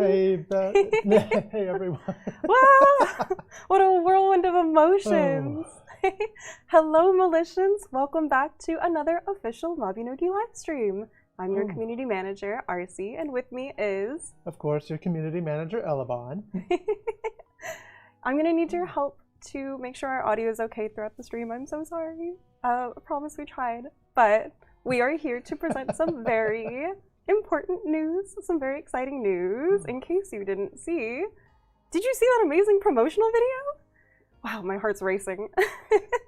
Hey, hey everyone. Wow, what a whirlwind of emotions. Oh. Hello, Militians. Welcome back to another official Mabinogi live stream. I'm your community manager, Arcie, and with me is... Of course, your community manager, Elebon. I'm going to need your help to make sure our audio is okay throughout the stream. I'm so sorry. I promise we tried. But we are here to present some very important news, some very exciting news, in case you didn't see. Did you see that amazing promotional video? Wow, my heart's racing.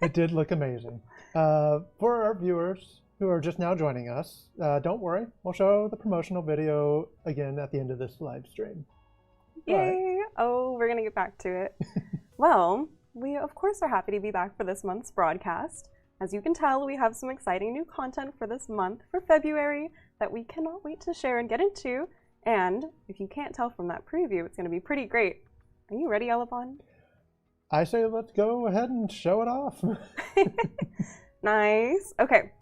It did look amazing. For our viewers who are just now joining us, don't worry, we'll show the promotional video again at the end of this live stream. Yay! Oh, we're gonna get back to it. Well, we of course are happy to be back for this month's broadcast. As you can tell, we have some exciting new content for this month, for February, that we cannot wait to share and get into. And if you can't tell from that preview, it's going to be pretty great. Are you ready, Elebon? I say let's go ahead and show it off. Nice. Okay.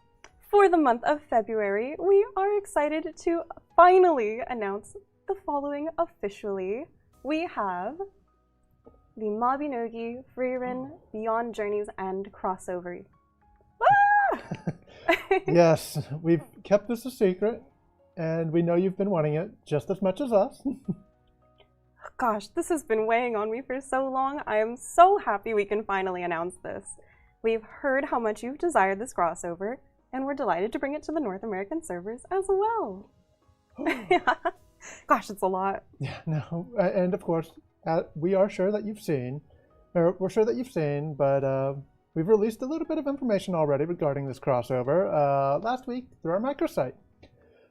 For the month of February, we are excited to finally announce the following officially. We have the Mabinogi, Frieren, Beyond Journeys, and Crossover. Yes, we've kept this a secret, and we know you've been wanting it just as much as us. Gosh, this has been weighing on me for so long. I am so happy we can finally announce this. We've heard how much you've desired this crossover, and we're delighted to bring it to the North American servers as well. Gosh, it's a lot. Yeah, no, and of course, we are sure that you've seen, or we're sure that you've seen, but we've released a little bit of information already regarding this crossover last week through our microsite.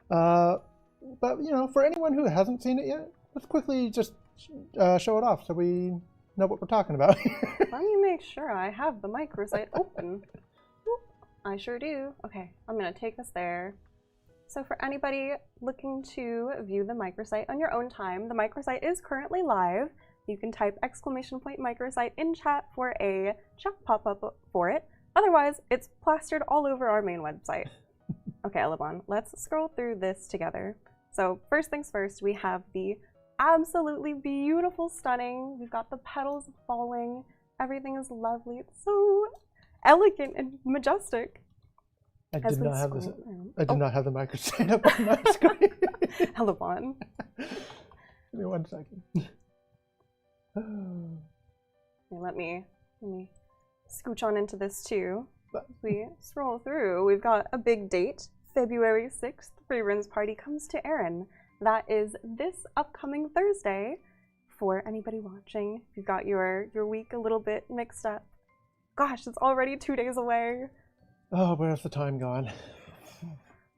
But, you know, for anyone who hasn't seen it yet, let's quickly just show it off so we know what we're talking about. Let me make sure I have the microsite open. I sure do. Okay, I'm going to take us there. So for anybody looking to view the microsite on your own time, the microsite is currently live. You can type !microsite in chat for a chat pop-up for it. Otherwise, it's plastered all over our main website. Okay, Elebon, let's scroll through this together. So first things first, we have the absolutely beautiful, stunning. We've got the petals falling. Everything is lovely. It's so elegant and majestic. I did not have this. I did not have the microsite up on my screen. Elebon. Give me 1 second. Let me scooch on into this too. As we scroll through, we've got a big date, February 6th. Frieren's party comes to Erin. That is this upcoming Thursday. For anybody watching, if you've got your week a little bit mixed up. Gosh, it's already 2 days away. Oh, where's the time gone?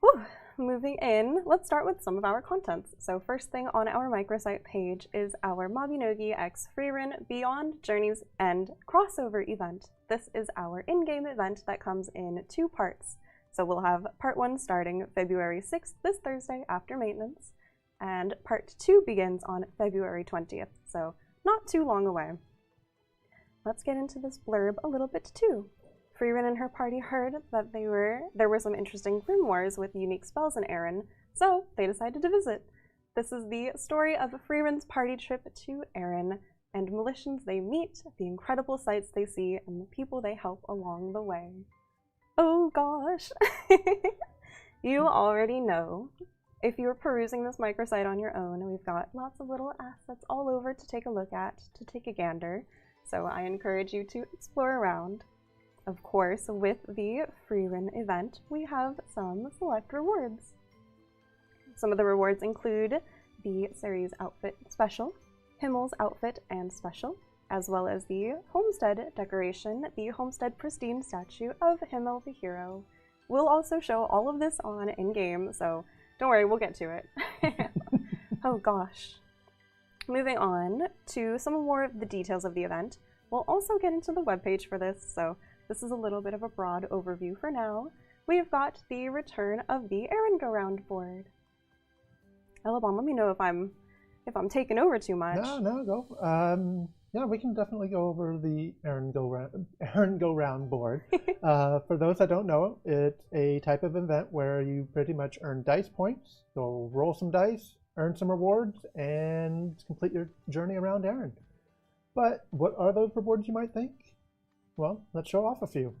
Whew. Moving in, let's start with some of our contents. So first thing on our microsite page is our Mabinogi x Frieren Beyond Journeys and Crossover event. This is our in-game event that comes in 2 parts. So we'll have part 1 starting February 6th, this Thursday after maintenance, and part 2 begins on February 20th, so not too long away. Let's get into this blurb a little bit too. Frieren and her party heard that there were some interesting room wars with unique spells in Erin, so they decided to visit. This is the story of Frieren's party trip to Erin, and Militians they meet, the incredible sights they see, and the people they help along the way. Oh gosh! You already know. If you're perusing this microsite on your own, we've got lots of little assets all over to take a look at, to take a gander, so I encourage you to explore around. Of course, with the Frieren event, we have some select rewards. Some of the rewards include the Ceres outfit special, Himmel's outfit and special, as well as the homestead decoration, the homestead pristine statue of Himmel the hero. We'll also show all of this on in-game, so don't worry, we'll get to it. Oh gosh. Moving on to some more of the details of the event. We'll also get into the webpage for this, so this is a little bit of a broad overview for now. We've got the return of the Errand Go-Round board. Elebon, let me know if I'm taking over too much. No, go. Yeah, we can definitely go over the Errand Go-Round board. For those that don't know, it's a type of event where you pretty much earn dice points. So roll some dice, earn some rewards and complete your journey around Aaron. But what are those rewards, you might think? Well, let's show off a few.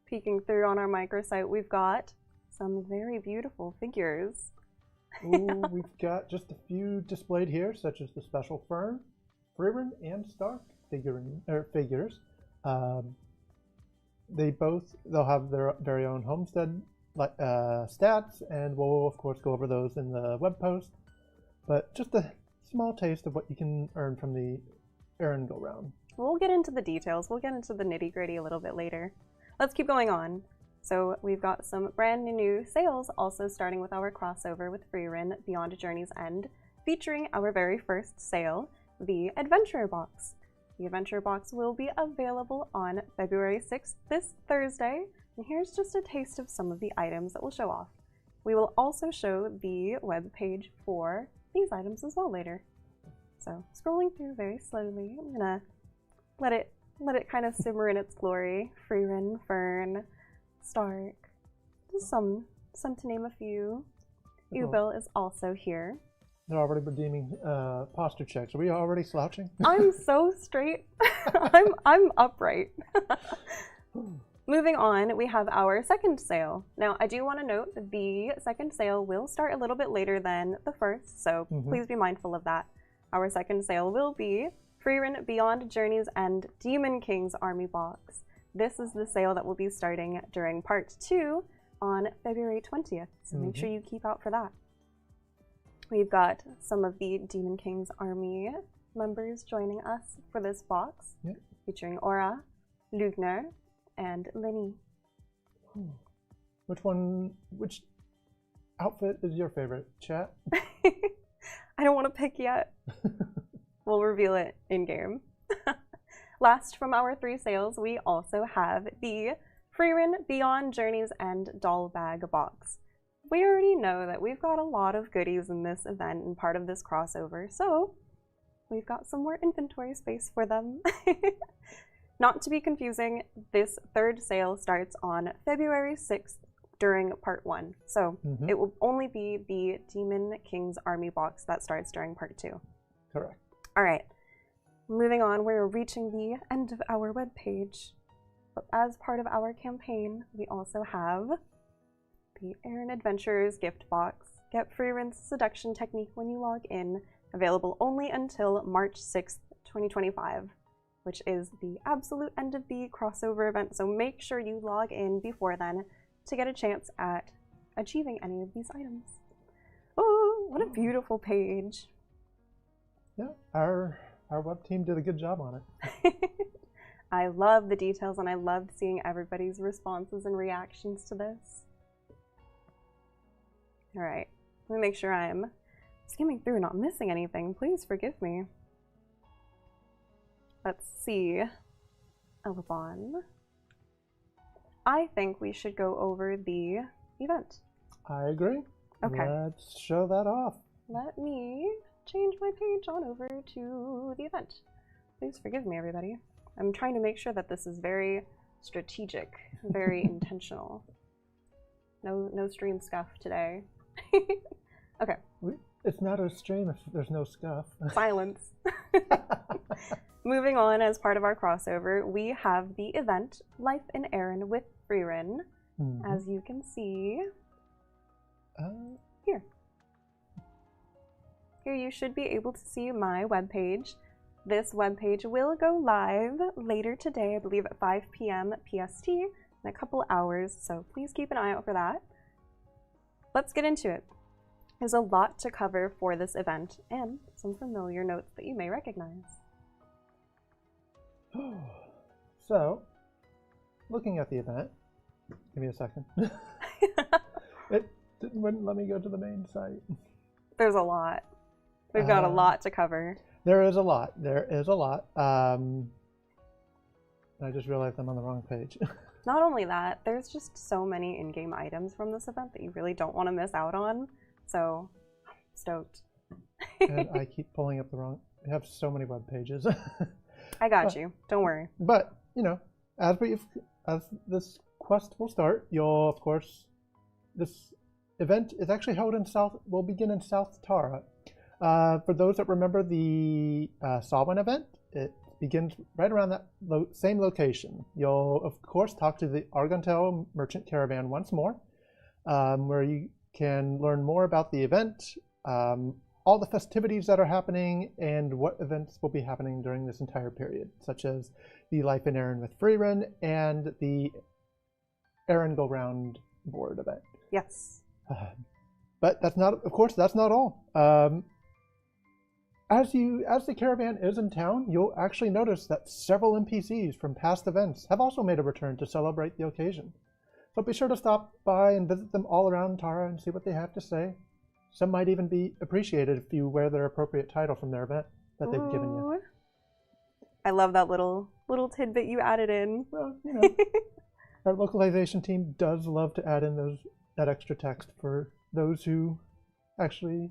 Peeking through on our microsite, we've got some very beautiful figures. Ooh, we've got just a few displayed here, such as the special Frieren and Stark figures. They'll have their very own homestead stats, and we'll of course go over those in the web post. But just a small taste of what you can earn from the Aaron go round. We'll get into the details. We'll get into the nitty-gritty a little bit later. Let's keep going on. So we've got some brand new sales also starting with our crossover with Frieren Beyond Journey's End, featuring our very first sale, the Adventurer Box. The Adventurer Box will be available on February 6th, this Thursday, and here's just a taste of some of the items that we'll show off. We will also show the web page for these items as well later. So scrolling through very slowly, I'm gonna let it kind of simmer in its glory. Frieren, Fern, Stark, just some to name a few. Ubil is also here. They're already redeeming posture checks. Are we already slouching? I'm so straight. I'm upright. Moving on, we have our second sale. Now, I do want to note the second sale will start a little bit later than the first, so please be mindful of that. Our second sale will be Frieren Beyond Journey's End Demon King's Army Box. This is the sale that will be starting during part 2 on February 20th, so make sure you keep out for that. We've got some of the Demon King's Army members joining us for this box, featuring Aura, Lugner, and Lenny. Which outfit is your favorite, chat? I don't want to pick yet. We'll reveal it in-game. Last from our 3 sales, we also have the Frieren Beyond Journey's End Doll Bag Box. We already know that we've got a lot of goodies in this event and part of this crossover, so we've got some more inventory space for them. Not to be confusing, this third sale starts on February 6th during part 1. So it will only be the Demon King's Army Box that starts during part 2. Correct. All right, moving on, we're reaching the end of our webpage. But as part of our campaign, we also have the Aaron Adventurers gift box. Get Frieren's seduction technique when you log in, available only until March 6th, 2025, which is the absolute end of the crossover event, so make sure you log in before then to get a chance at achieving any of these items. Oh, what a beautiful page. Yeah, our web team did a good job on it. I love the details and I loved seeing everybody's responses and reactions to this. All right, let me make sure I'm skimming through and not missing anything. Please forgive me. Let's see. Elebon. I think we should go over the event. I agree. Okay. Let's show that off. Let me change my page on over to the event. Please forgive me, everybody. I'm trying to make sure that this is very strategic, very intentional. No stream scuff today. Okay. It's not a stream if there's no scuff. Silence. Moving on, as part of our crossover, we have the event Life in Aaron with Frieren, as you can see here. Here you should be able to see my webpage. This webpage will go live later today, I believe at 5 p.m. PST, in a couple hours, so please keep an eye out for that. Let's get into it. There's a lot to cover for this event, and some familiar notes that you may recognize. So, looking at the event, give me a second. It wouldn't let me go to the main site. There's a lot. We've got a lot to cover. There is a lot. There is a lot. I just realized I'm on the wrong page. Not only that, there's just so many in-game items from this event that you really don't want to miss out on. So, I'm stoked. And I keep pulling up the wrong... I have so many web pages. I got you. Don't worry. But, you know, as this quest will start, you'll, of course... This event is actually held in will begin in South Tara. For those that remember the Samhain event, it begins right around that same location. You'll, of course, talk to the Arciellia merchant caravan once more, where you can learn more about the event, all the festivities that are happening, and what events will be happening during this entire period, such as the Life in Aaron with Frieren and the Aaron Go Round board event. Yes. But that's not, of course, that's not all. As the caravan is in town, you'll actually notice that several NPCs from past events have also made a return to celebrate the occasion. So be sure to stop by and visit them all around Tara and see what they have to say. Some might even be appreciated if you wear their appropriate title from their event that they've given you. I love that little tidbit you added in. Well, you know, our localization team does love to add in that extra text for those who actually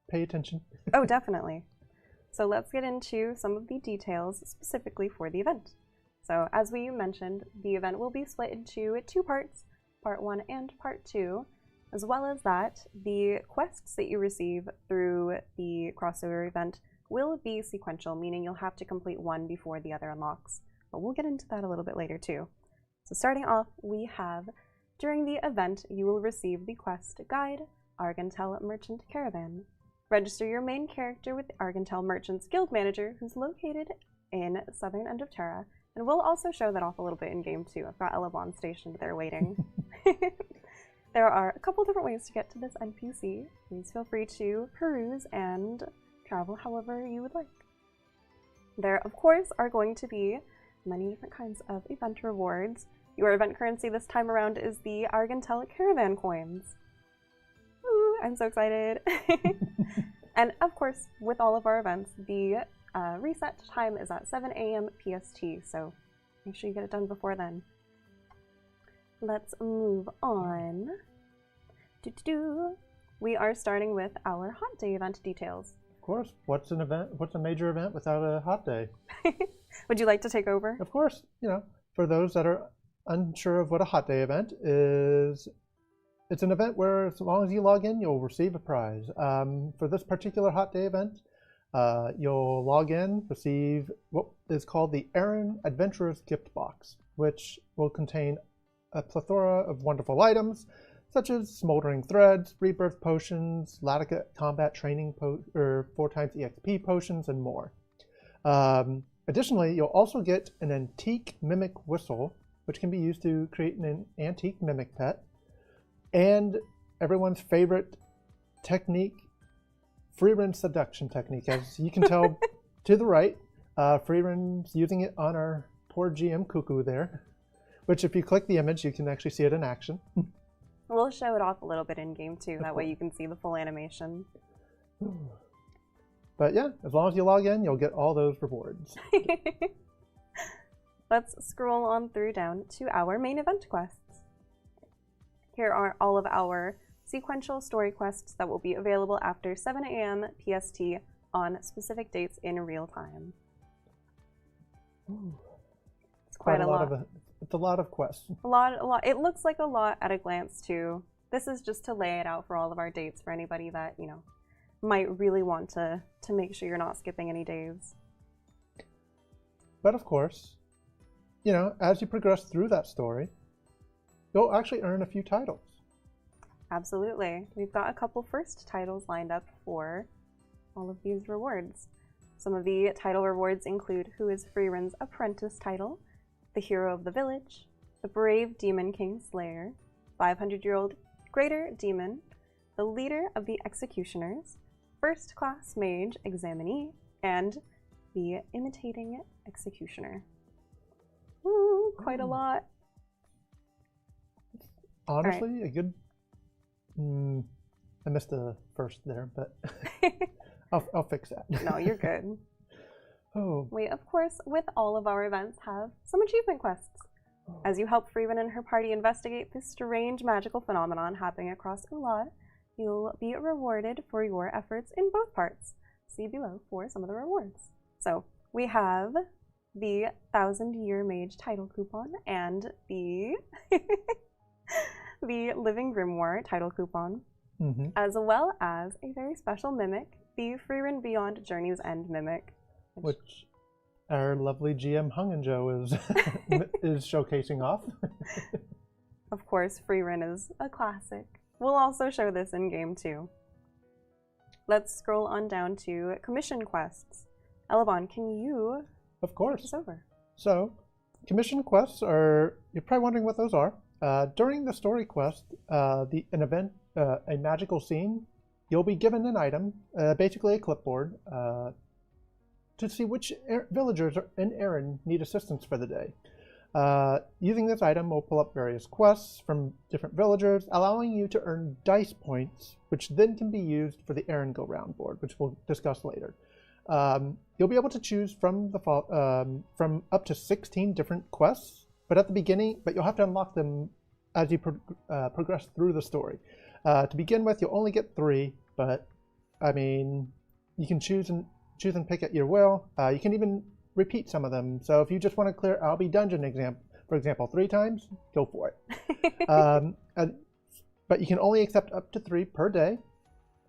pay attention. Oh, definitely. So let's get into some of the details specifically for the event. So as we mentioned, the event will be split into 2 parts, part 1 and part 2. As well as that, the quests that you receive through the crossover event will be sequential, meaning you'll have to complete one before the other unlocks. But we'll get into that a little bit later too. So starting off, we have, during the event, you will receive the quest guide, Arciellia Merchant Caravan. Register your main character with the Arciellia Merchants Guild Manager, who's located in southern end of Terra, and we'll also show that off a little bit in game too. I've got Elebon stationed there waiting. There are a couple different ways to get to this NPC. Please feel free to peruse and travel however you would like. There, of course, are going to be many different kinds of event rewards. Your event currency this time around is the Arciellia Caravan Coins. Ooh, I'm so excited. And of course, with all of our events, the reset time is at 7 AM PST, so make sure you get it done before then. Let's move on. We are starting with our hot day event details. Of course. What's a major event without a hot day? Would you like to take over? Of course. You know, for those that are unsure of what a hot day event is, it's an event where as long as you log in, you'll receive a prize. For this particular hot day event, you'll log in, receive what is called the Aaron Adventurer's Gift Box, which will contain a plethora of wonderful items, such as smoldering threads, rebirth potions, Latica combat training 4x EXP potions, and more. Additionally, you'll also get an antique mimic whistle, which can be used to create an antique mimic pet, and everyone's favorite technique, Frieren seduction technique. As you can tell to the right, Frieren's using it on our poor GM Cuckoo there. Which, if you click the image, you can actually see it in action. We'll show it off a little bit in game too. That way you can see the full animation. But yeah, as long as you log in, you'll get all those rewards. Let's scroll on through down to our main event quests. Here are all of our sequential story quests that will be available after 7 AM PST on specific dates in real time. It's quite a lot. It's a lot of quests. A lot. It looks like a lot at a glance too. This is just to lay it out for all of our dates for anybody that, you know, might really want to make sure you're not skipping any days. But of course, you know, as you progress through that story, you'll actually earn a few titles. Absolutely. We've got a couple first titles lined up for all of these rewards. Some of the title rewards include Who is Frieren's Apprentice title, the Hero of the Village, the Brave Demon King Slayer, 500-year-old Greater Demon, the Leader of the Executioners, First Class Mage Examinee, and the Imitating Executioner. Ooh, quite a lot. Honestly, right. A good... I missed the first there, but I'll fix that. No, you're good. Oh. We, of course, with all of our events, have some achievement quests. As you help Frieren and her party investigate this strange magical phenomenon happening across Ulad, you'll be rewarded for your efforts in both parts. See below for some of the rewards. So, we have the 1000-Year Mage title coupon and the the Living Grimoire title coupon, as well as a very special mimic, the Frieren Beyond Journey's End Mimic. Which our lovely GM Hungenjo is is showcasing off. Of course, Frieren is a classic. We'll also show this in game too. Let's scroll on down to commission quests. Elebon, can you Of course. take this over? So, commission quests are, you're probably wondering what those are. During the story quest, an event, a magical scene, you'll be given an item, basically a clipboard, to see which villagers in Erin need assistance for the day. Using this item will pull up various quests from different villagers, allowing you to earn dice points, which then can be used for the Erin Go Round board, which we'll discuss later. You'll be able to choose from up to 16 different quests, but you'll have to unlock them as you progress through the story. To begin with, you'll only get 3, but I mean, you can choose and pick at your will. You can even repeat some of them. So if you just want to clear Albie Dungeon for example, 3 times, go for it. But you can only accept up to 3 per day.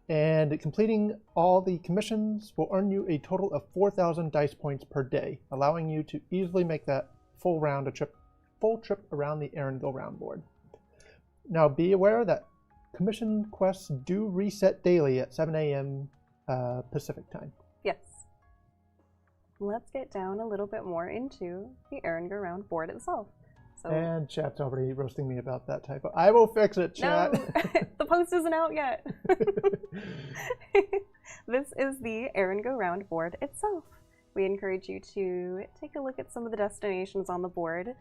And completing all the commissions will earn you a total of 4,000 dice points per day, allowing you to easily make that full trip around the Erin Go Round board. Now be aware that commission quests do reset daily at 7 a.m. Pacific time. Yes. Let's get down a little bit more into the Erin Go Round board itself. So, and chat's already roasting me about that typo. I will fix it, chat. No, the post isn't out yet. This is the Erin Go Round board itself. We encourage you to take a look at some of the destinations on the board,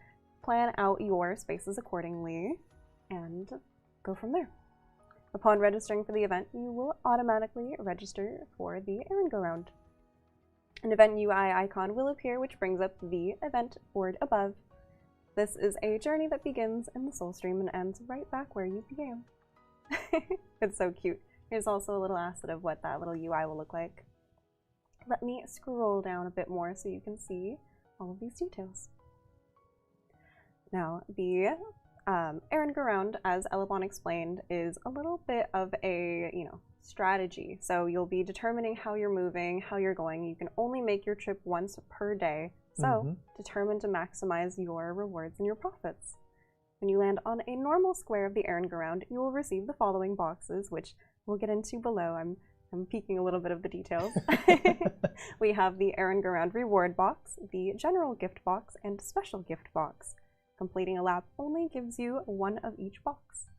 plan out your spaces accordingly, and go from there. Upon registering for the event, you will automatically register for the Erin Go Round. An event UI icon will appear, which brings up the event board above. This is a journey that begins in the Soulstream and ends right back where you began. It's so cute. Here's also a little asset of what that little UI will look like. Let me scroll down a bit more so you can see all of these details. Now, the Erin Go Round, as Elebon explained, is a little bit of a, strategy. So you'll be determining how you're moving, how you're going. You can only make your trip once per day. So, determine to maximize your rewards and your profits. When you land on a normal square of the Erin Go Round, you will receive the following boxes, which we'll get into below. I'm peeking a little bit of the details. We have the Erin Go Round reward box, the general gift box, and special gift box. Completing a lap only gives you 1 of each box.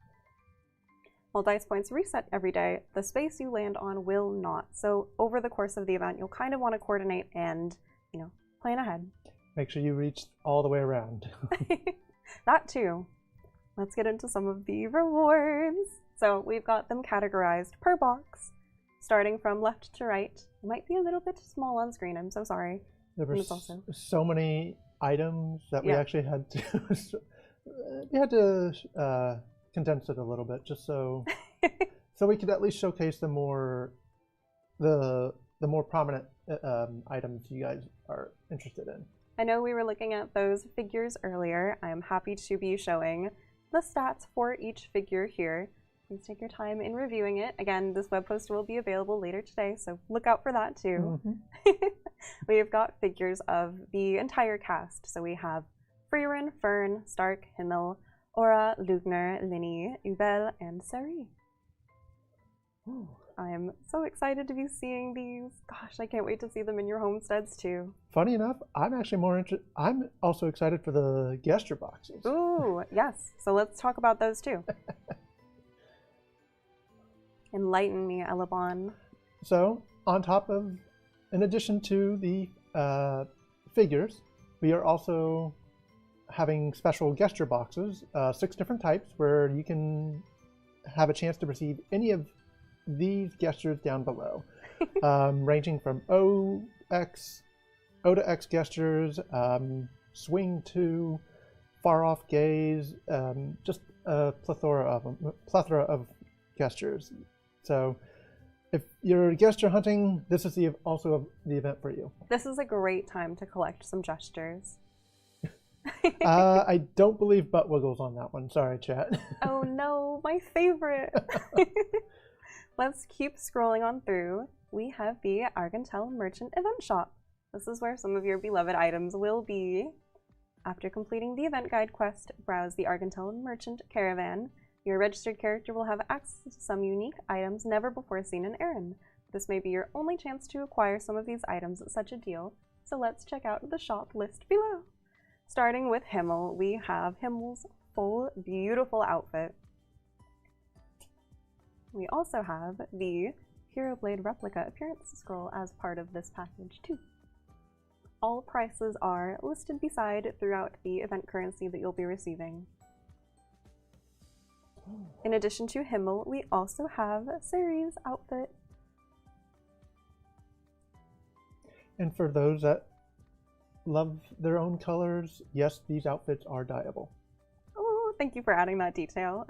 While dice points reset every day, the space you land on will not. So over the course of the event, you'll kind of want to coordinate and, plan ahead. Make sure you reach all the way around. That too. Let's get into some of the rewards. So we've got them categorized per box, starting from left to right. It might be a little bit small on screen, I'm so sorry. There were so many items that we actually had to condense it a little bit, just so we could at least showcase the more prominent items you guys are interested in. I know we were looking at those figures earlier. I am happy to be showing the stats for each figure here. Please take your time in reviewing it. Again, this web post will be available later today, so look out for that too. We've got figures of the entire cast. So we have Frieren, Fern, Stark, Himmel, Aura, Lugner, Linny, Ubel, and Sari. I'm so excited to be seeing these. Gosh, I can't wait to see them in your homesteads too. Funny enough, I'm also excited for the gesture boxes. Ooh, yes. So let's talk about those too. Enlighten me, Elebon. So, in addition to the figures, we are also having special gesture boxes, 6 different types, where you can have a chance to receive any of these gestures down below, ranging from O to X gestures, swing to, far off gaze, just a plethora of gestures. So if you're gesture hunting, this is also the event for you. This is a great time to collect some gestures. I don't believe butt wiggles on that one. Sorry, chat. Oh no, my favorite. Let's keep scrolling on through. we have the Arciellia Merchant Event Shop. This is where some of your beloved items will be. After completing the event guide quest, browse the Arciellia Merchant Caravan. Your registered character will have access to some unique items never before seen in Erin. This may be your only chance to acquire some of these items at such a deal, so let's check out the shop list below. Starting with Himmel, we have Himmel's full, beautiful outfit. We also have the Hero Blade replica appearance scroll as part of this package too. All prices are listed beside throughout the event currency that you'll be receiving. In addition to Himmel, we also have Ceri's outfit. And for those that love their own colors, yes, these outfits are dyeable. Oh, thank you for adding that detail.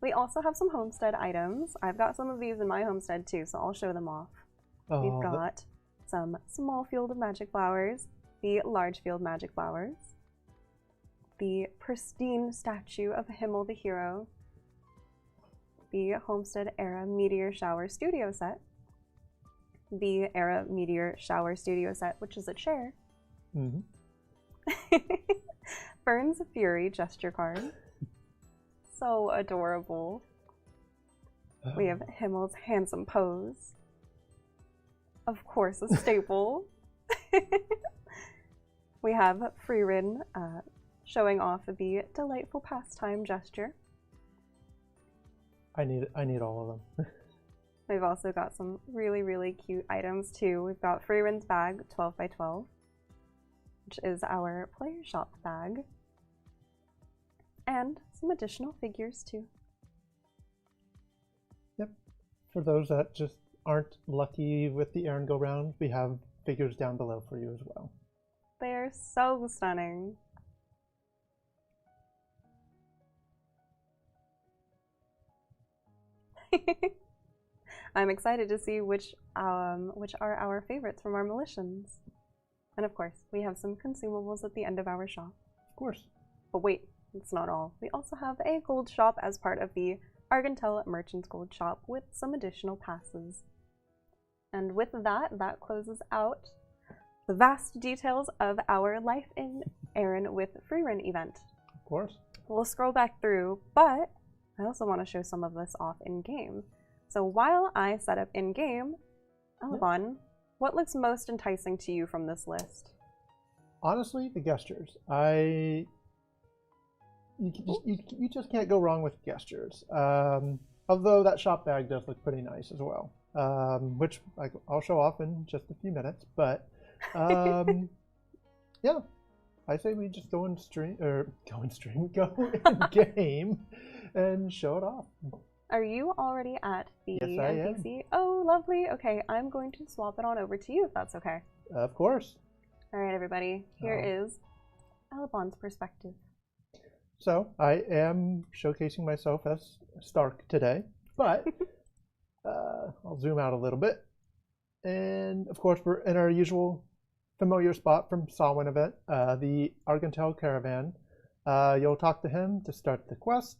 We also have some homestead items. I've got some of these in my homestead too, so I'll show them off. Oh, We've got some small field of magic flowers, the large field magic flowers, the pristine statue of Himmel the hero, the Homestead Era Meteor Shower Studio set, the Era Meteor Shower Studio set, which is a chair, Fern's Fury gesture card, so adorable. We have Himmel's handsome pose. Of course, a staple. We have Frieren showing off the delightful pastime gesture. I need all of them. We've also got some really, really cute items too. We've got Frieren's bag, 12 by 12, which is our player shop bag. And some additional figures too. Yep. For those that just aren't lucky with the Erin Go Round, we have figures down below for you as well. They're so stunning. I'm excited to see which are our favorites from our Militians. And of course, we have some consumables at the end of our shop. Of course. But wait, it's not all. We also have a gold shop as part of the Arciellia Merchant's Gold Shop with some additional passes. And with that, that closes out the vast details of our Life in Erin with Frieren event. Of course. We'll scroll back through, but I also want to show some of this off in-game. So while I set up in-game, Elebon, what looks most enticing to you from this list? Honestly, the gestures. You just can't go wrong with gestures. Although that shop bag does look pretty nice as well, which I'll show off in just a few minutes. But yeah, I say we just go in game and show it off. Are you already at the Yes, I am. NPC? Oh, lovely. Okay, I'm going to swap it on over to you if that's okay. Of course. All right, everybody. Here is Elebon's perspective. So I am showcasing myself as Stark today, but I'll zoom out a little bit. And of course, we're in our usual familiar spot from Samhain event, the Arciellia Caravan. You'll talk to him to start the quest.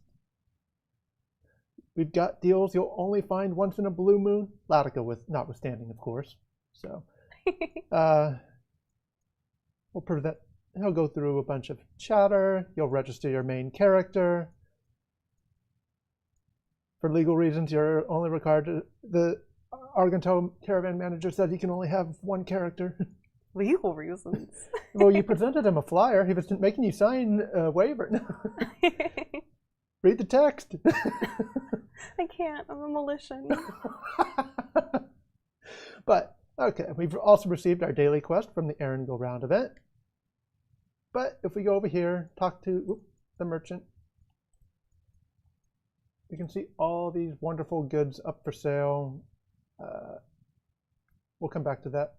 We've got deals you'll only find once in a blue moon, Latica notwithstanding, of course. So he'll go through a bunch of chatter. You'll register your main character. For legal reasons, you're only required to. The Arciellia Caravan manager said he can only have one character. Legal reasons. Well, you presented him a flyer. He was making you sign a waiver. Read the text. I can't. I'm a Militian. But, okay. We've also received our daily quest from the Erin Go Round event. But if we go over here, talk to the merchant, we can see all these wonderful goods up for sale. We'll come back to that.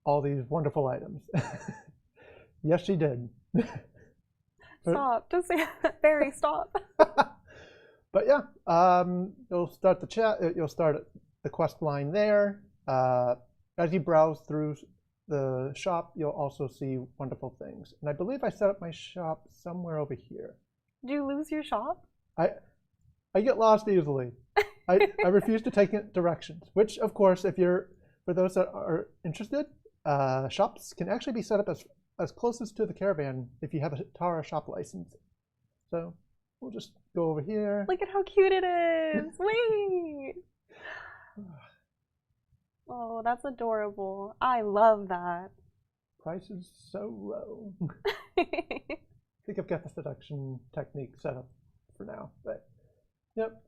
All these wonderful items. Yes, she did. Stop. Just say Barry, stop. But yeah, you'll start the chat. You'll start the quest line there. As you browse through the shop, you'll also see wonderful things. And I believe I set up my shop somewhere over here. Did you lose your shop? I get lost easily. I refuse to take directions, which, of course, for those that are interested, shops can actually be set up as closest to the caravan if you have a Tara shop license. So we'll just go over here. Look at how cute it is! Wait! Oh, that's adorable. I love that. Price is so low. I think I've got the seduction technique set up for now, but yep,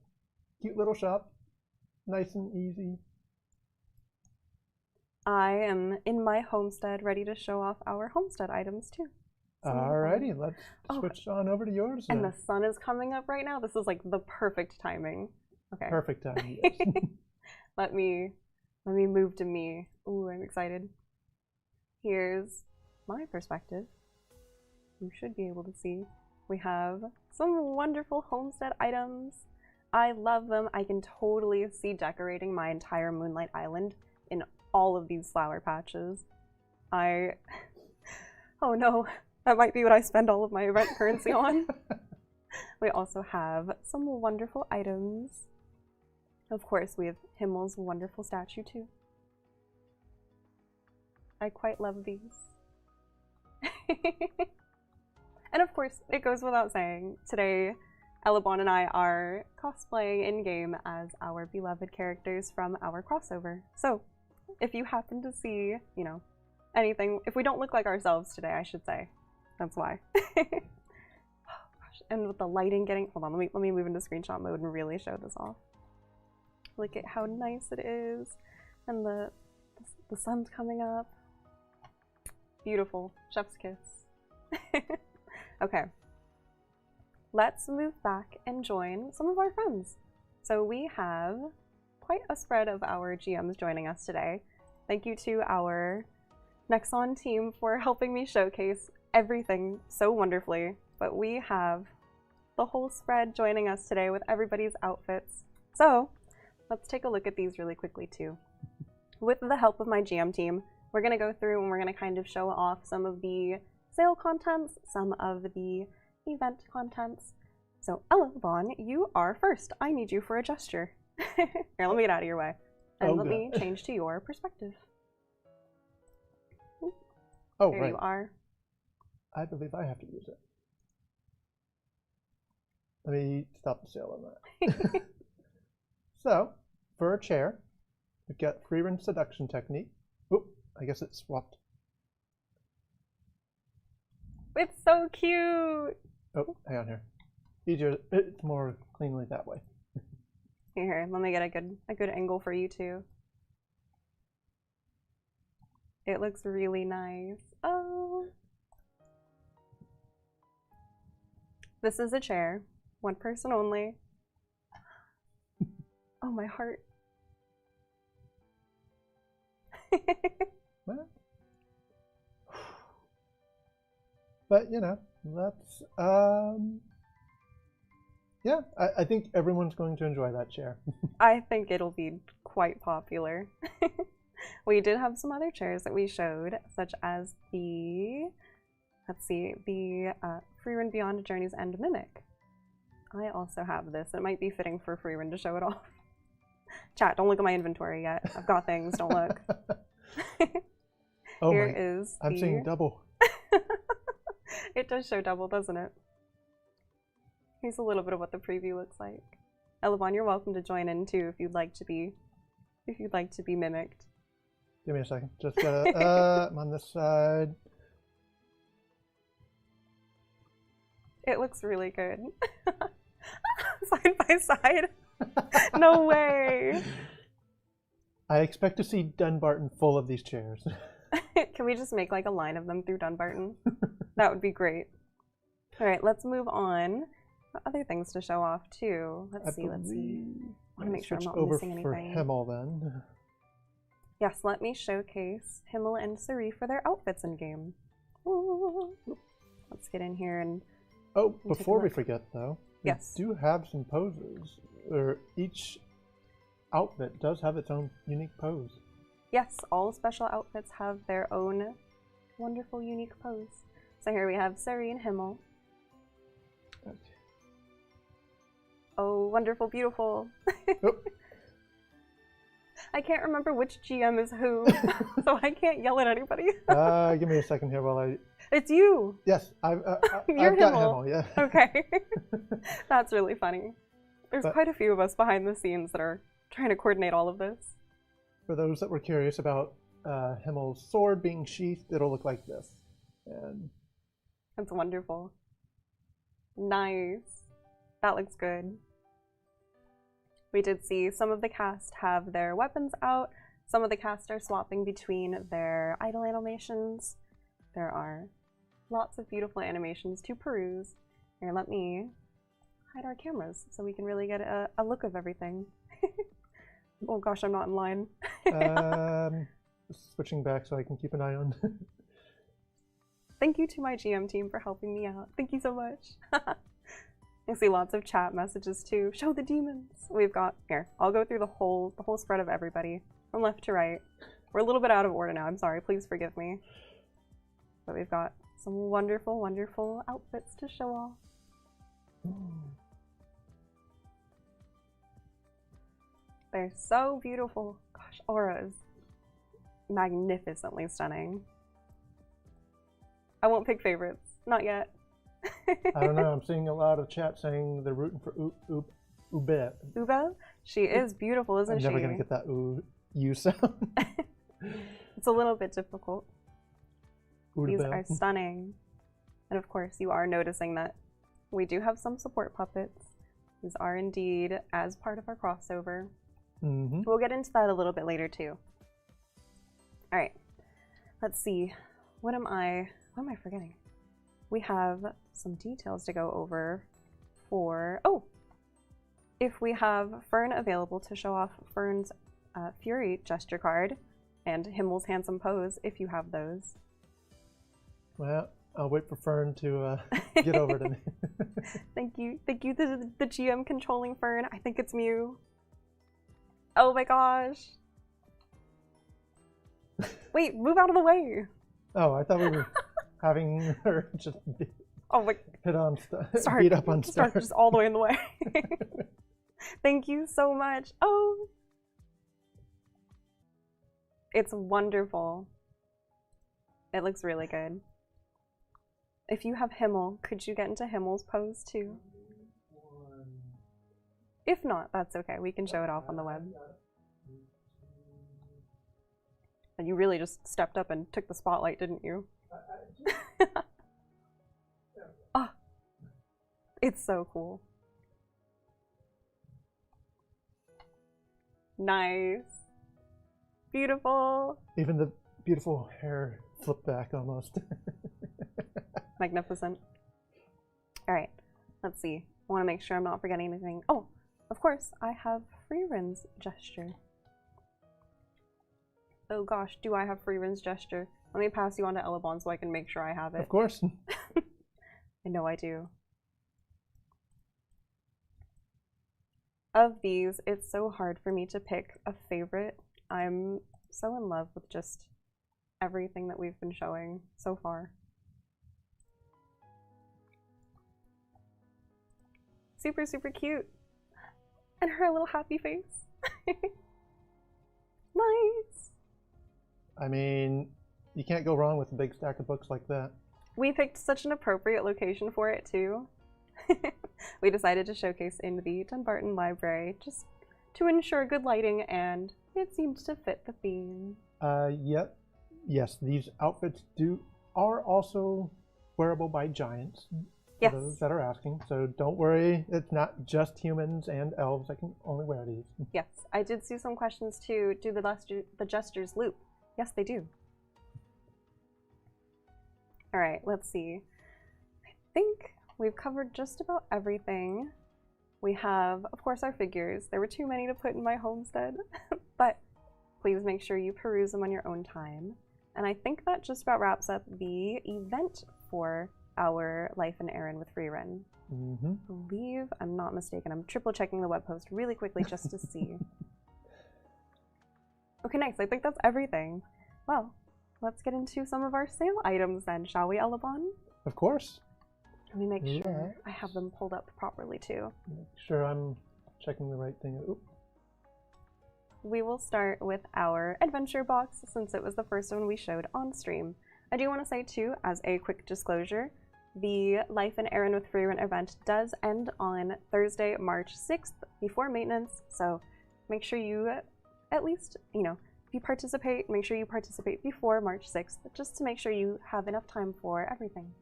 cute little shop, nice and easy. I am in my homestead, ready to show off our homestead items too. Alrighty, let's switch on over to yours. And the sun is coming up right now. This is like the perfect timing. Okay. Perfect timing. Yes. Let me move to me. Ooh, I'm excited. Here's my perspective. You should be able to see. We have some wonderful homestead items. I love them. I can totally see decorating my entire Moonlight Island in all of these flower patches. Oh no, that might be what I spend all of my event currency on. We also have some wonderful items. Of course, we have Himmel's wonderful statue too. I quite love these. And of course, it goes without saying, today Elebon and I are cosplaying in-game as our beloved characters from our crossover. So, if you happen to see, you know, anything, if we don't look like ourselves today, I should say, that's why. Oh, gosh. And with the lighting getting, hold on, let me move into screenshot mode and really show this off. Look at how nice it is, and the sun's coming up. Beautiful, chef's kiss. Okay, let's move back and join some of our friends. So we have quite a spread of our GMs joining us today. Thank you to our Nexon team for helping me showcase everything so wonderfully. But we have the whole spread joining us today with everybody's outfits. So let's take a look at these really quickly too. With the help of my GM team, we're going to go through and we're going to kind of show off some of the sale contents, some of the event contents. So Elebon, you are first. I need you for a gesture. Here, let me get out of your way. And let me change to your perspective. Oh, there right. you are. I believe I have to use it. Let me stop the sale on that. So, for a chair, we've got Frieren seduction technique. Oop, I guess it swapped. It's so cute. Oh, hang on here. Easier. It's more cleanly that way. Here, let me get a good angle for you too. It looks really nice. Oh. This is a chair. One person only. Oh, my heart. Well, but you know, that's yeah, I think everyone's going to enjoy that chair. I think it'll be quite popular. We did have some other chairs that we showed, such as the, let's see, the Frieren Beyond Journey's End Mimic. I also have this. It might be fitting for Frieren to show it off. Chat, don't look at my inventory yet. I've got things, don't look. Oh Here is I'm seeing double. It does show double, doesn't it? Here's a little bit of what the preview looks like. Elebon, you're welcome to join in too if you'd like to be mimicked. Give me a second. Just gotta I'm on this side. It looks really good. Side by side. No way. I expect to see Dunbarton full of these chairs. Can we just make like a line of them through Dunbarton? That would be great. All right, let's move on. Other things to show off too. Let's see. I want to make sure I'm not missing anything. For Himmel then. Yes, let me showcase Himmel and Suri for their outfits in game. Ooh. Let's get in here and. Oh, before we forget though, yes, we do have some poses. Or each outfit does have its own unique pose. Yes, all special outfits have their own wonderful unique pose. So here we have Suri and Himmel. Okay. Oh, wonderful, beautiful. Oh. I can't remember which GM is who, so I can't yell at anybody. Give me a second here while I... It's you! Yes, I've You're got Himmel. Himmel, yeah. Okay. That's really funny. There's But- quite a few of us behind the scenes that are trying to coordinate all of this. For those that were curious about Himmel's sword being sheathed, it'll look like this. And That's wonderful. Nice. That looks good. We did see some of the cast have their weapons out. Some of the cast are swapping between their idle animations. There are lots of beautiful animations to peruse. Here, let me hide our cameras so we can really get a look of everything. Oh gosh, I'm not in line. switching back so I can keep an eye on. Thank you to my GM team for helping me out. Thank you so much. I see lots of chat messages too. Show the demons. We've got here. I'll go through the whole spread of everybody from left to right. We're a little bit out of order now. I'm sorry. Please forgive me. But we've got some wonderful, wonderful outfits to show off. They're so beautiful. Gosh, Aura is magnificently stunning. I won't pick favorites. Not yet. I don't know. I'm seeing a lot of chat saying they're rooting for Ube. Ube? She is beautiful, isn't she? I'm never going to get that U sound. It's a little bit difficult. These Ube. are stunning. And of course, you are noticing that we do have some support puppets. These are indeed as part of our crossover. Mm-hmm. We'll get into that a little bit later too. All right, let's see. What am I forgetting? We have some details to go over for, if we have Fern available to show off Fern's Fury gesture card and Himmel's handsome pose, if you have those. Well, I'll wait for Fern to get over to me. Thank you, the GM controlling Fern. I think it's Mew. Oh my gosh. Wait, move out of the way. Oh, I thought we were having her just hit on beat up on Start just all the way in the way. Thank you so much. Oh, it's wonderful. It looks really good. If you have Himmel, could you get into Himmel's pose too? If not, that's okay. We can show it off on the web. And you really just stepped up and took the spotlight, didn't you? Oh, it's so cool. Nice. Beautiful. Even the beautiful hair flipped back almost. Magnificent. All right, let's see. I want to make sure I'm not forgetting anything. Oh, of course, I have Frieren's gesture. Oh gosh, do I have Frieren's gesture? Let me pass you on to Elebon so I can make sure I have it. Of course. I know I do. Of these, it's so hard for me to pick a favorite. I'm so in love with just everything that we've been showing so far. Super, super cute. And her little happy face. Nice. I mean, you can't go wrong with a big stack of books like that. We picked such an appropriate location for it too. We decided to showcase in the Dunbarton Library just to ensure good lighting, and it seemed to fit the theme. Yep. Yes, these outfits are also wearable by giants. For Yes. those that are asking, so don't worry, it's not just humans and elves that can only wear these. Yes, I did see some questions too. Do the gestures loop? Yes, they do. All right, let's see. I think we've covered just about everything. We have, of course, our figures. There were too many to put in my homestead, but please make sure you peruse them on your own time. And I think that just about wraps up the event for our Life and Aaron with Frieren. Mm-hmm. I believe I'm not mistaken. I'm triple checking the web post really quickly just to see. Okay, nice. I think that's everything. Well, let's get into some of our sale items then, shall we, Elebon? Of course. Let me make sure I have them pulled up properly too. Make sure I'm checking the right thing. Oop. We will start with our adventure box since it was the first one we showed on stream. I do want to say too, as a quick disclosure, the Life and Aaron with Frieren event does end on Thursday, March 6th before maintenance, so make sure you at least, if you participate, make sure you participate before March 6th, just to make sure you have enough time for everything.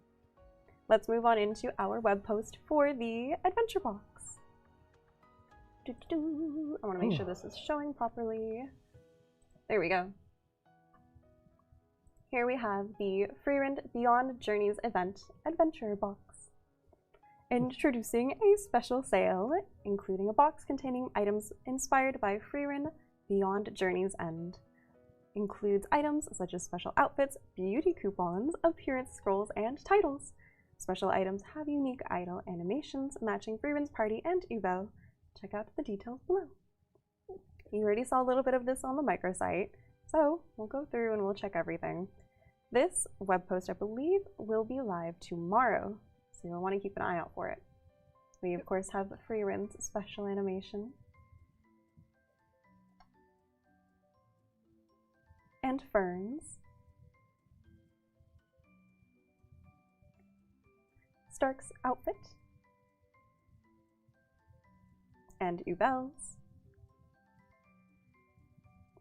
Let's move on into our web post for the adventure box. I want to make sure this is showing properly. There we go. Here we have the Frieren Beyond Journeys event adventure box. Introducing a special sale, including a box containing items inspired by Frieren Beyond Journeys End. Includes items such as special outfits, beauty coupons, appearance scrolls, and titles. Special items have unique idol animations matching Frieren's party and Ubel. Check out the details below. You already saw a little bit of this on the microsite, so we'll go through and we'll check everything. This web post, I believe, will be live tomorrow, so you'll want to keep an eye out for it. We, of course, have Frieren's special animation. And Fern's. Stark's outfit. And Ubel's.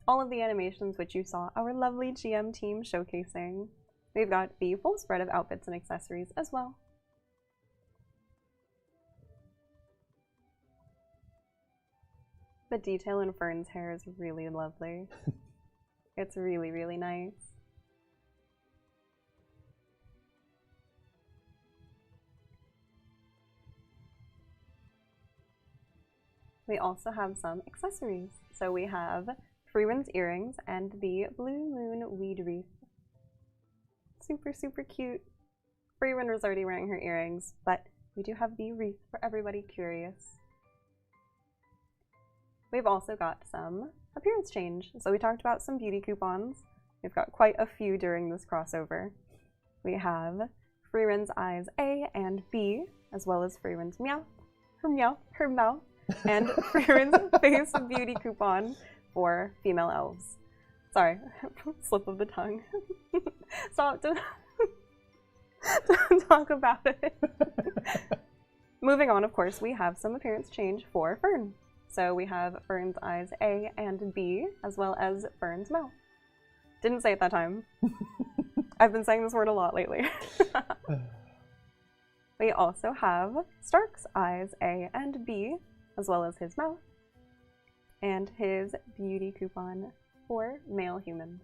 All of the animations which you saw our lovely GM team showcasing. We've got the full spread of outfits and accessories as well. The detail in Fern's hair is really lovely. It's really, really nice. We also have some accessories. So we have Frieren's earrings and the Blue Moon weed wreath. Super, super cute. Frieren was already wearing her earrings, but we do have the wreath for everybody curious. We've also got some appearance change. So we talked about some beauty coupons. We've got quite a few during this crossover. We have Frieren's eyes A and B, as well as Frieren's her mouth, and Frieren's face beauty coupon for female elves. Sorry, slip of the tongue. Stop to talk about it. Moving on, of course, we have some appearance change for Fern. So we have Fern's eyes A and B, as well as Fern's mouth. Didn't say it that time. I've been saying this word a lot lately. We also have Stark's eyes A and B, as well as his mouth, and his beauty coupon for male humans.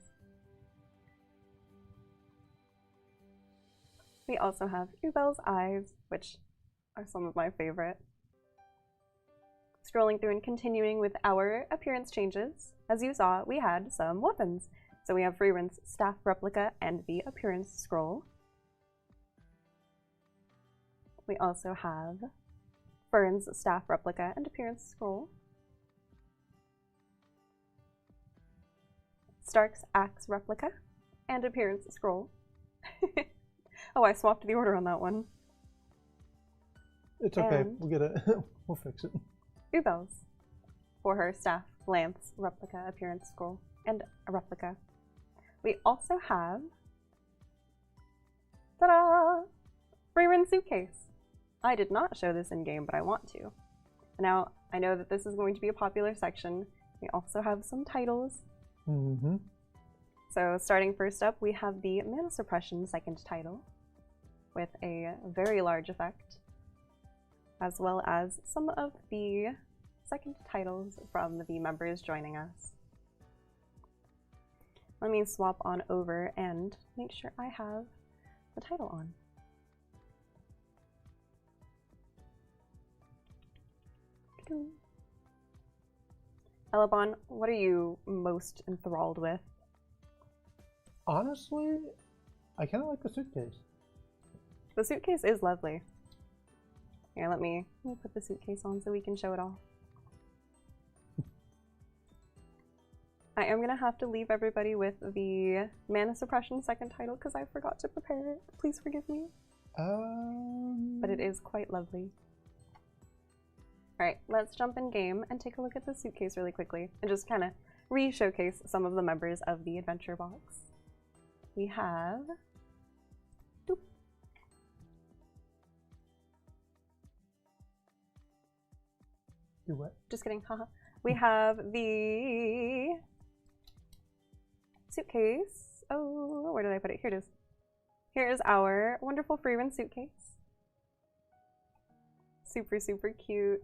We also have Ubel's eyes, which are some of my favorite. Scrolling through and continuing with our appearance changes, as you saw, we had some weapons. So we have Frieren's staff replica and the appearance scroll. We also have Fern's staff replica and appearance scroll. Stark's axe replica and appearance scroll. Oh, I swapped the order on that one. It's okay, we'll get it. We'll fix it. Ubel's for her staff lance replica appearance scroll and a replica. We also have, ta-da! Frieren suitcase. I did not show this in game, but I want to. Now, I know that this is going to be a popular section. We also have some titles. Mm-hmm. So starting first up, we have the Mana Suppression second title with a very large effect, as well as some of the second titles from the members joining us. Let me swap on over and make sure I have the title on. Elebon, what are you most enthralled with? Honestly, I kind of like the suitcase. The suitcase is lovely. Here, let me put the suitcase on so we can show it all. I am gonna have to leave everybody with the Mana Suppression second title because I forgot to prepare it. Please forgive me. But it is quite lovely. Alright, let's jump in game and take a look at the suitcase really quickly and just kind of re-showcase some of the members of the adventure box. We have... Doop. Do what? Just kidding, haha. We have the suitcase. Oh, where did I put it? Here it is. Here is our wonderful Frieren suitcase. Super, super cute.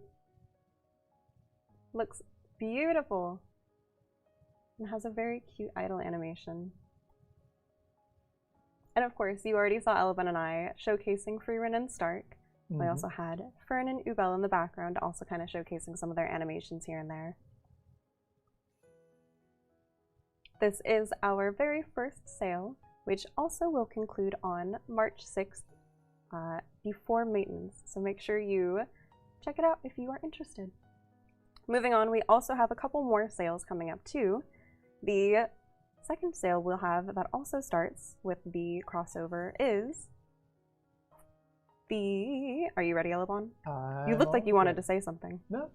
Looks beautiful. And has a very cute idle animation. And of course, you already saw Elebon and I showcasing Frieren and Stark. We also had Fern and Ubel in the background, also kind of showcasing some of their animations here and there. This is our very first sale, which also will conclude on March 6th before maintenance. So make sure you check it out if you are interested. Moving on, we also have a couple more sales coming up too. The second sale we'll have that also starts with the crossover is the... Are you ready, Elebon? You looked like you wanted to say something. No.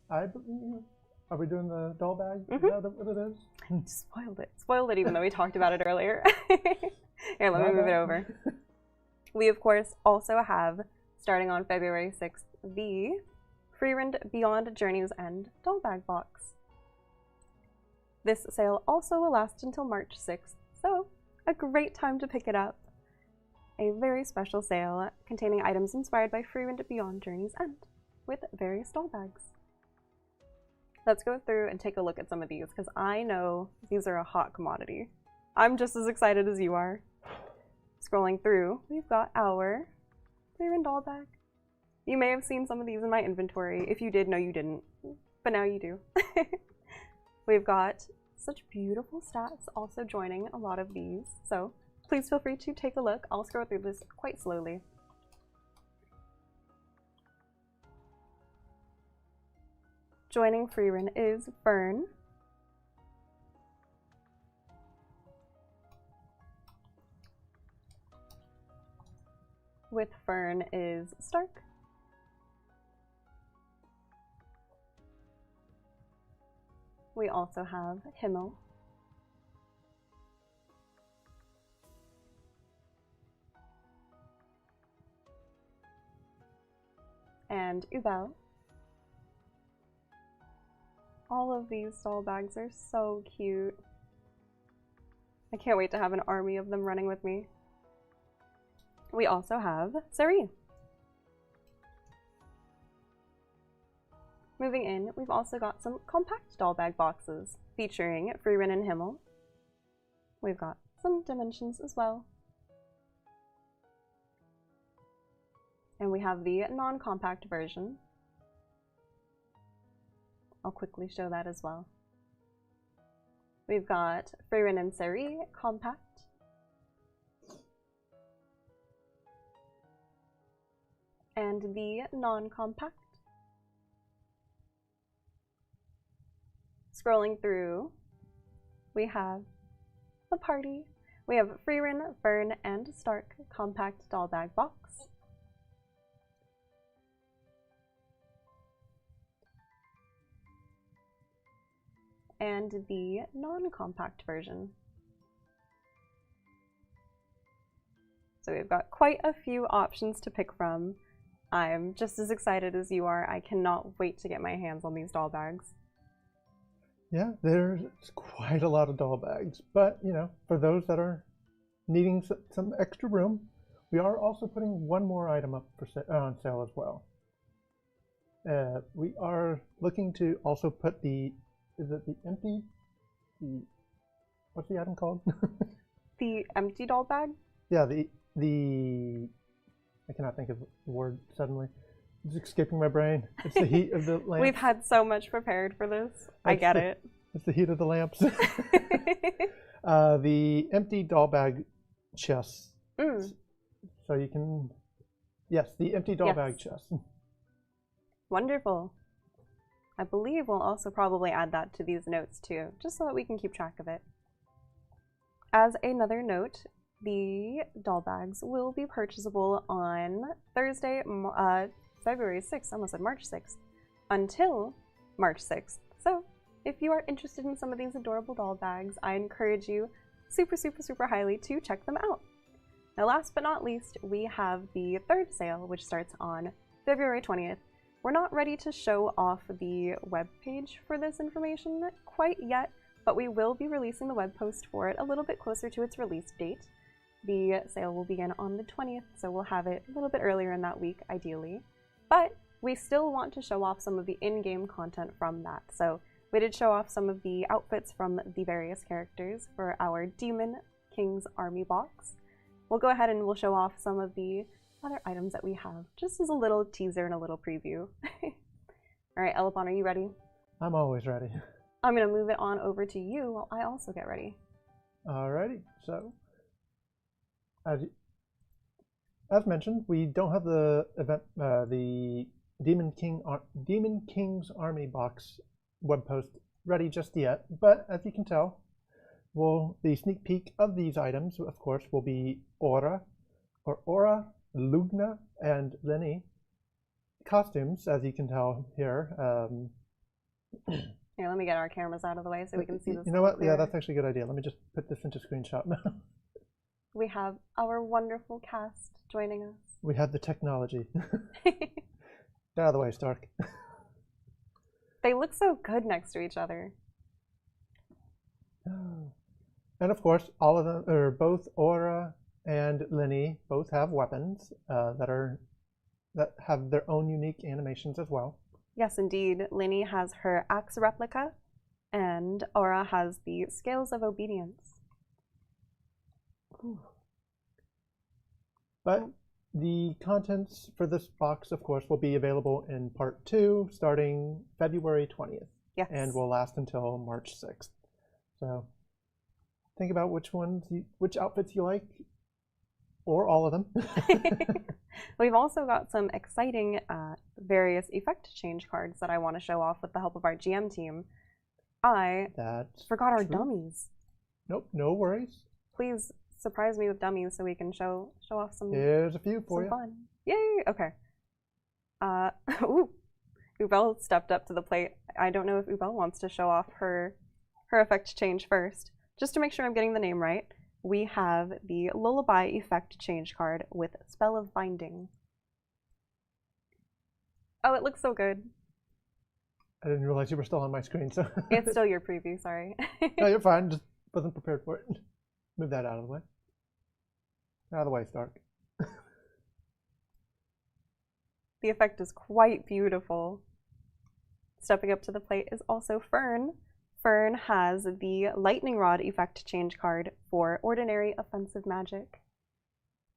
Are we doing the doll bag? Is that what it is? Just spoiled it. Spoiled it even though we talked about it earlier. Here, let me move it over. We, of course, also have, starting on February 6th, the Frieren Beyond Journey's End doll bag box. This sale also will last until March 6th, so a great time to pick it up. A very special sale containing items inspired by Frieren Beyond Journey's End with various doll bags. Let's go through and take a look at some of these because I know these are a hot commodity. I'm just as excited as you are. Scrolling through, we've got our Frieren doll bag. You may have seen some of these in my inventory. If you did, no you didn't, but now you do. We've got such beautiful stats also joining a lot of these, so please feel free to take a look. I'll scroll through this quite slowly. Joining Frieren is Fern. With Fern is Stark. We also have Himmel. And Ubel. All of these doll bags are so cute. I can't wait to have an army of them running with me. We also have Sari. Moving in, we've also got some compact doll bag boxes featuring Frieren and Himmel. We've got some dimensions as well. And we have the non-compact version. I'll quickly show that as well. We've got Frieren and Sari compact. And the non-compact. Scrolling through, we have the party. We have Frieren, Fern, and Stark compact doll bag box. And the non-compact version. So we've got quite a few options to pick from. I'm just as excited as you are. I cannot wait to get my hands on these doll bags. Yeah, there's quite a lot of doll bags, but you know, for those that are needing some extra room, we are also putting one more item up for on sale as well. We are looking to also put the, is it the empty, what's the item called? The empty doll bag? Yeah, I cannot think of the word suddenly. It's escaping my brain. It's the heat of the lamps. We've had so much prepared for this. I get it. It's the heat of the lamps. The empty doll bag chest. So you can, yes, the empty doll bag chest. Wonderful. I believe we'll also probably add that to these notes too, just so that we can keep track of it. As another note, the doll bags will be purchasable on Thursday, February 6th, almost said March 6th, until March 6th. So if you are interested in some of these adorable doll bags, I encourage you super, super, super highly to check them out. Now, last but not least, we have the third sale, which starts on February 20th. We're not ready to show off the web page for this information quite yet, but we will be releasing the web post for it a little bit closer to its release date. The sale will begin on the 20th, so we'll have it a little bit earlier in that week, ideally. But we still want to show off some of the in-game content from that. So we did show off some of the outfits from the various characters for our Demon King's Army box. We'll go ahead and we'll show off some of the other items that we have, just as a little teaser and a little preview. All right, Elebon, are you ready? I'm always ready. I'm going to move it on over to you while I also get ready. Alrighty, so as mentioned, we don't have the event, the Demon King's Army box web post ready just yet, but as you can tell, the sneak peek of these items, of course, will be Aura, Lugna, and Lenny costumes, as you can tell here. Here, let me get our cameras out of the way so we can see this. You know what? Clearer. Yeah, that's actually a good idea. Let me just put this into screenshot now. We have our wonderful cast joining us. We have the technology. Get out of the way, Stark. They look so good next to each other. And of course, all of them, or both Aura and Lenny, both have weapons that have their own unique animations as well. Yes, indeed. Lenny has her axe replica, and Aura has the Scales of Obedience. But the contents for this box, of course, will be available in Part 2 starting February 20th. Yes. And will last until March 6th. So think about which outfits you like, or all of them. We've also got some exciting various effect change cards that I want to show off with the help of our GM team. I forgot our dummies. Nope, no worries. Please surprise me with dummies so we can show off some. Here's a few for you. Fun. Yay! Okay. Ooh, Ubel stepped up to the plate. I don't know if Ubel wants to show off her effect change first. Just to make sure I'm getting the name right, we have the Lullaby effect change card with Spell of Binding. Oh, it looks so good. I didn't realize you were still on my screen, so. It's still your preview, sorry. No, you're fine. Just wasn't prepared for it. Move that out of the way. Out of the way, Stark. The effect is quite beautiful. Stepping up to the plate is also Fern. Fern has the Lightning Rod effect change card for ordinary offensive magic.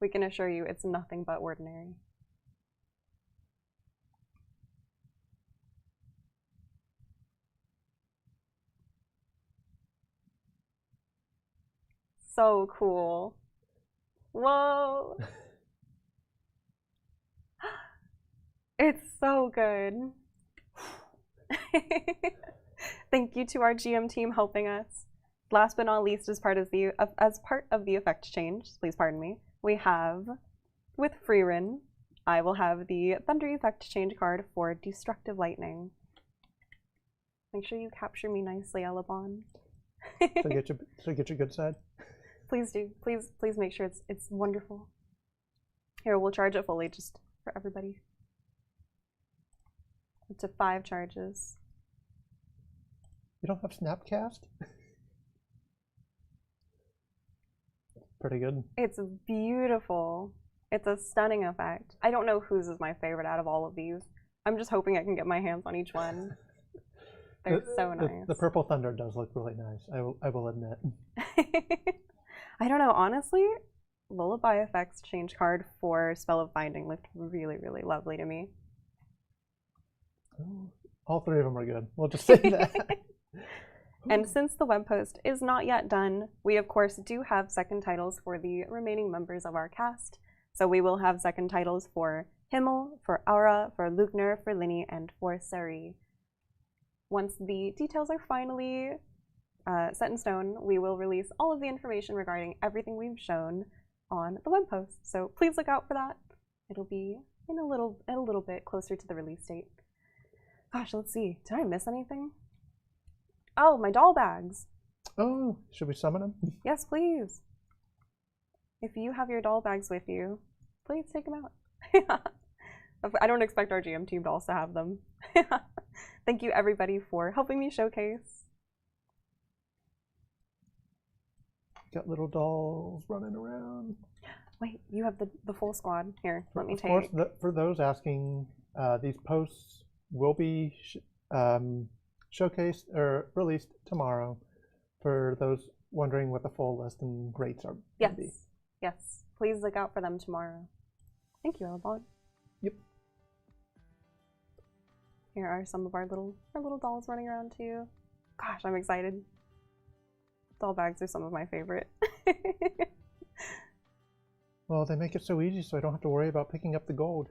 We can assure you it's nothing but ordinary. So cool. Whoa. It's so good. Thank you to our GM team helping us. Last but not least, as part of the effect change, please pardon me, we have, with Frieren, I will have the Thunder effect change card for Destructive Lightning. Make sure you capture me nicely, Elebon. So get your good side. Please do. Please make sure it's wonderful. Here, we'll charge it fully just for everybody. Up to 5 charges. You don't have Snapcast? Pretty good. It's beautiful. It's a stunning effect. I don't know whose is my favorite out of all of these. I'm just hoping I can get my hands on each one. They're so nice. The Purple Thunder does look really nice, I will admit. I don't know, honestly, Lullaby effects change card for Spell of Binding looked really, really lovely to me. All 3 of them are good. We'll just say that. And since the web post is not yet done, we of course do have second titles for the remaining members of our cast. So we will have second titles for Himmel, for Aura, for Lugner, for Linny, and for Sari. Once the details are finally set in stone. We will release all of the information regarding everything we've shown on the web post. So please look out for that. It'll be in a little bit closer to the release date. Gosh, let's see. Did I miss anything? Oh, my doll bags. Oh, should we summon them? Yes, please. If you have your doll bags with you, please take them out. I don't expect our GM team dolls to have them. Thank you everybody for helping me showcase. Got little dolls running around. Wait, you have the full squad. Here, let me take. Of course, for those asking, these posts will be showcased or released tomorrow. For those wondering what the full list and rates are going to be. Yes. Please look out for them tomorrow. Thank you, Elebon. Yep. Here are some of our little dolls running around too. Gosh, I'm excited. Doll bags are some of my favorite. Well, they make it so easy so I don't have to worry about picking up the gold.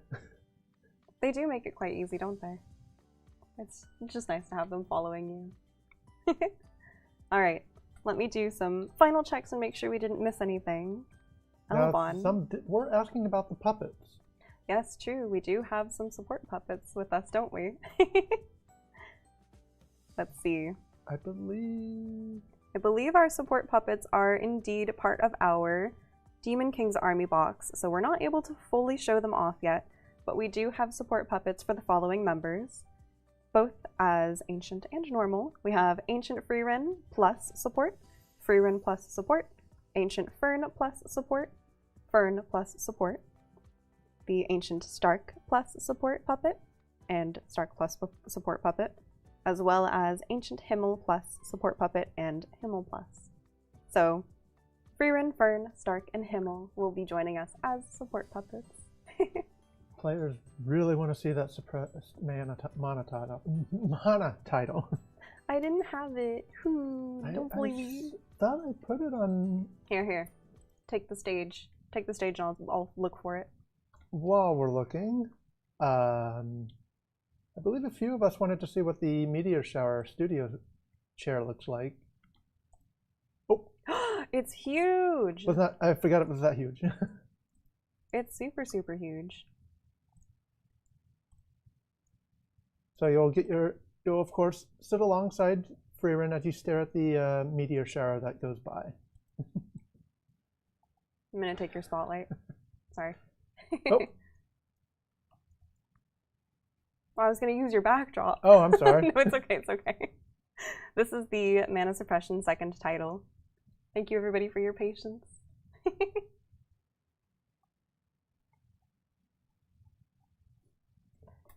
They do make it quite easy, don't they? It's just nice to have them following you. Alright, let me do some final checks and make sure we didn't miss anything. Elebon. We're asking about the puppets. Yes, true. We do have some support puppets with us, don't we? Let's see. I believe our support puppets are indeed part of our Demon King's Army box, so we're not able to fully show them off yet, but we do have support puppets for the following members, both as Ancient and Normal. We have Ancient Frieren plus support, Frieren plus support, Ancient Fern plus support, Fern plus support, the Ancient Stark plus support puppet, and Stark plus support puppet, as well as Ancient Himmel plus support puppet and Himmel plus. So, Frieren, Fern, Stark, and Himmel will be joining us as support puppets. Players really want to see that suppressed mana title. I didn't have it. Don't believe me. I thought I put it on... Here. Take the stage. Take the stage and I'll look for it. While we're looking, I believe a few of us wanted to see what the Meteor Shower studio chair looks like. Oh! It's huge! I forgot it was that huge. It's super, super huge. So you'll of course sit alongside Frieren as you stare at the meteor shower that goes by. I'm gonna take your spotlight. Sorry. Oh. Well, I was gonna use your backdrop. Oh, I'm sorry. No, it's okay, it's okay. This is the Mana Suppression second title. Thank you everybody for your patience.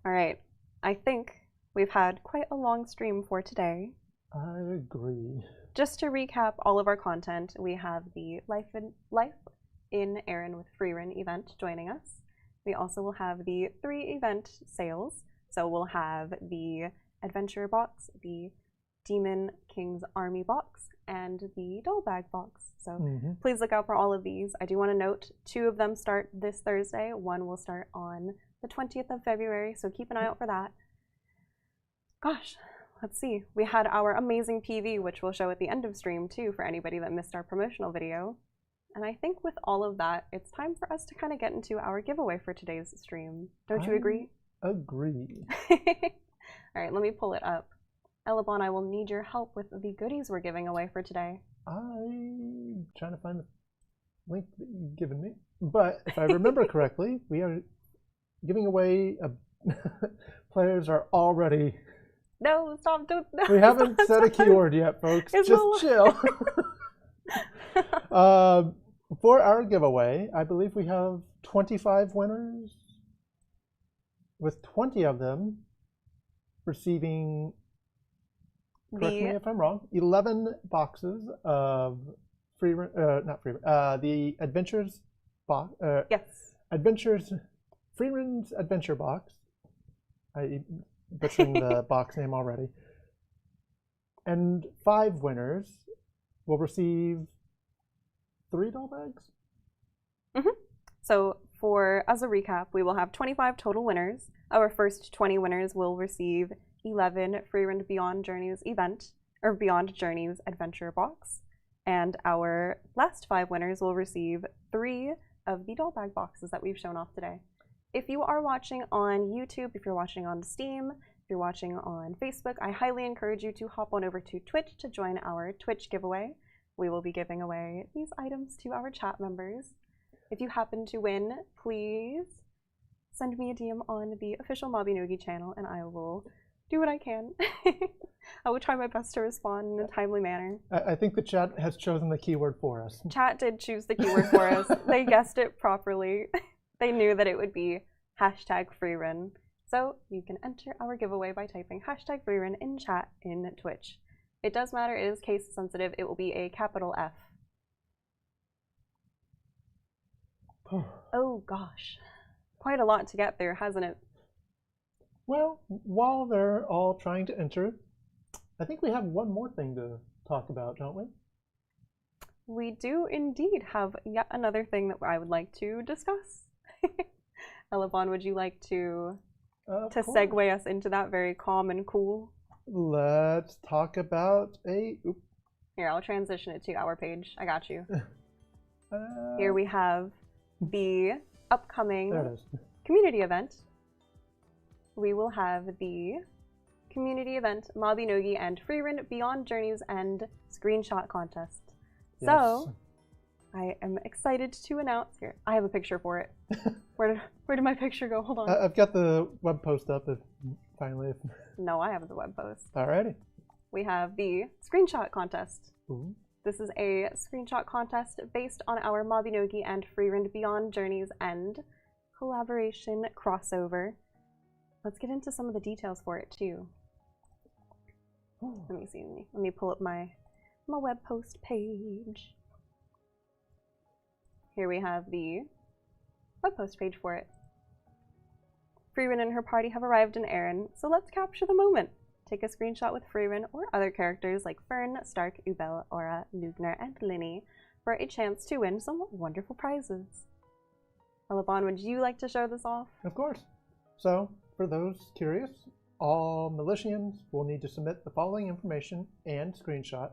Alright, I think we've had quite a long stream for today. I agree. Just to recap all of our content, we have the Life in Aaron with Frieren event joining us. We also will have the 3 event sales. So we'll have the Adventure box, the Demon King's Army box, and the Doll Bag box. So please look out for all of these. I do want to note 2 of them start this Thursday. 1 will start on the 20th of February, so keep an eye out for that. Gosh, let's see. We had our amazing PV, which we'll show at the end of stream too for anybody that missed our promotional video. And I think with all of that, it's time for us to kind of get into our giveaway for today's stream. Don't you agree? Agree. All right, let me pull it up. Elebon, I will need your help with the goodies we're giving away for today. I'm trying to find the link that you've given me. But if I remember correctly, we are giving away players are already... No, stop. Don't. No, we haven't said a keyword yet, folks. It's just chill. For our giveaway, I believe we have 25 winners, with 20 of them receiving, correct me if I'm wrong, 11 boxes of the Adventures box. Yes. Frieren's Adventure box. I'm butchering the box name already. And 5 winners will receive 3 doll bags. So as a recap, we will have 25 total winners. Our first 20 winners will receive 11 Frieren Beyond Journeys event or Beyond Journeys adventure box. And our last 5 winners will receive 3 of the doll bag boxes that we've shown off today. If you are watching on YouTube, if you're watching on Steam, if you're watching on Facebook, I highly encourage you to hop on over to Twitch to join our Twitch giveaway. We will be giving away these items to our chat members. If you happen to win, please send me a DM on the official Mabinogi channel and I will do what I can. I will try my best to respond in a timely manner. I think the chat has chosen the keyword for us. Chat did choose the keyword for us. They guessed it properly. They knew that it would be #Frieren. So you can enter our giveaway by typing #Frieren in chat in Twitch. It does matter, it is case sensitive. It will be a capital F. Oh gosh. Quite a lot to get through, hasn't it? Well, while they're all trying to enter, I think we have one more thing to talk about, don't we? We do indeed have yet another thing that I would like to discuss. Elebon, would you like to segue us into that very calm and cool? Let's talk about a... Oops. Here, I'll transition it to our page. I got you. Here we have the upcoming community event. We will have the community event Mabinogi and Frieren Beyond Journeys and screenshot contest. Yes. So I am excited to announce here. I have a picture for it. Where did my picture go? Hold on. I've got the web post up. Finally. No, I have the web post. Alrighty. We have the screenshot contest. Ooh. This is a screenshot contest based on our Mabinogi and Frieren Beyond Journeys End collaboration crossover. Let's get into some of the details for it too. Let me see. Let me pull up my web post page. Here we have the web post page for it. Frieren and her party have arrived in Erin, so let's capture the moment. Take a screenshot with Frieren or other characters like Fern, Stark, Ubel, Aura, Lugner, and Linny for a chance to win some wonderful prizes. Elebon, would you like to show this off? Of course. So, for those curious, all Militians will need to submit the following information and screenshot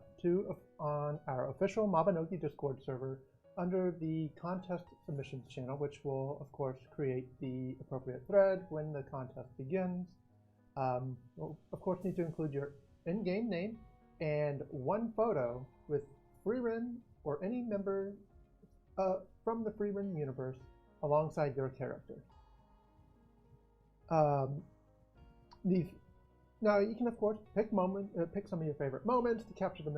on our official Mabinogi Discord server under the contest submissions channel, which will, of course, create the appropriate thread when the contest begins. You'll, of course, need to include your in-game name and one photo with Frieren or any member from the Frieren universe alongside your character. Now, you can, of course, pick some of your favorite moments to capture the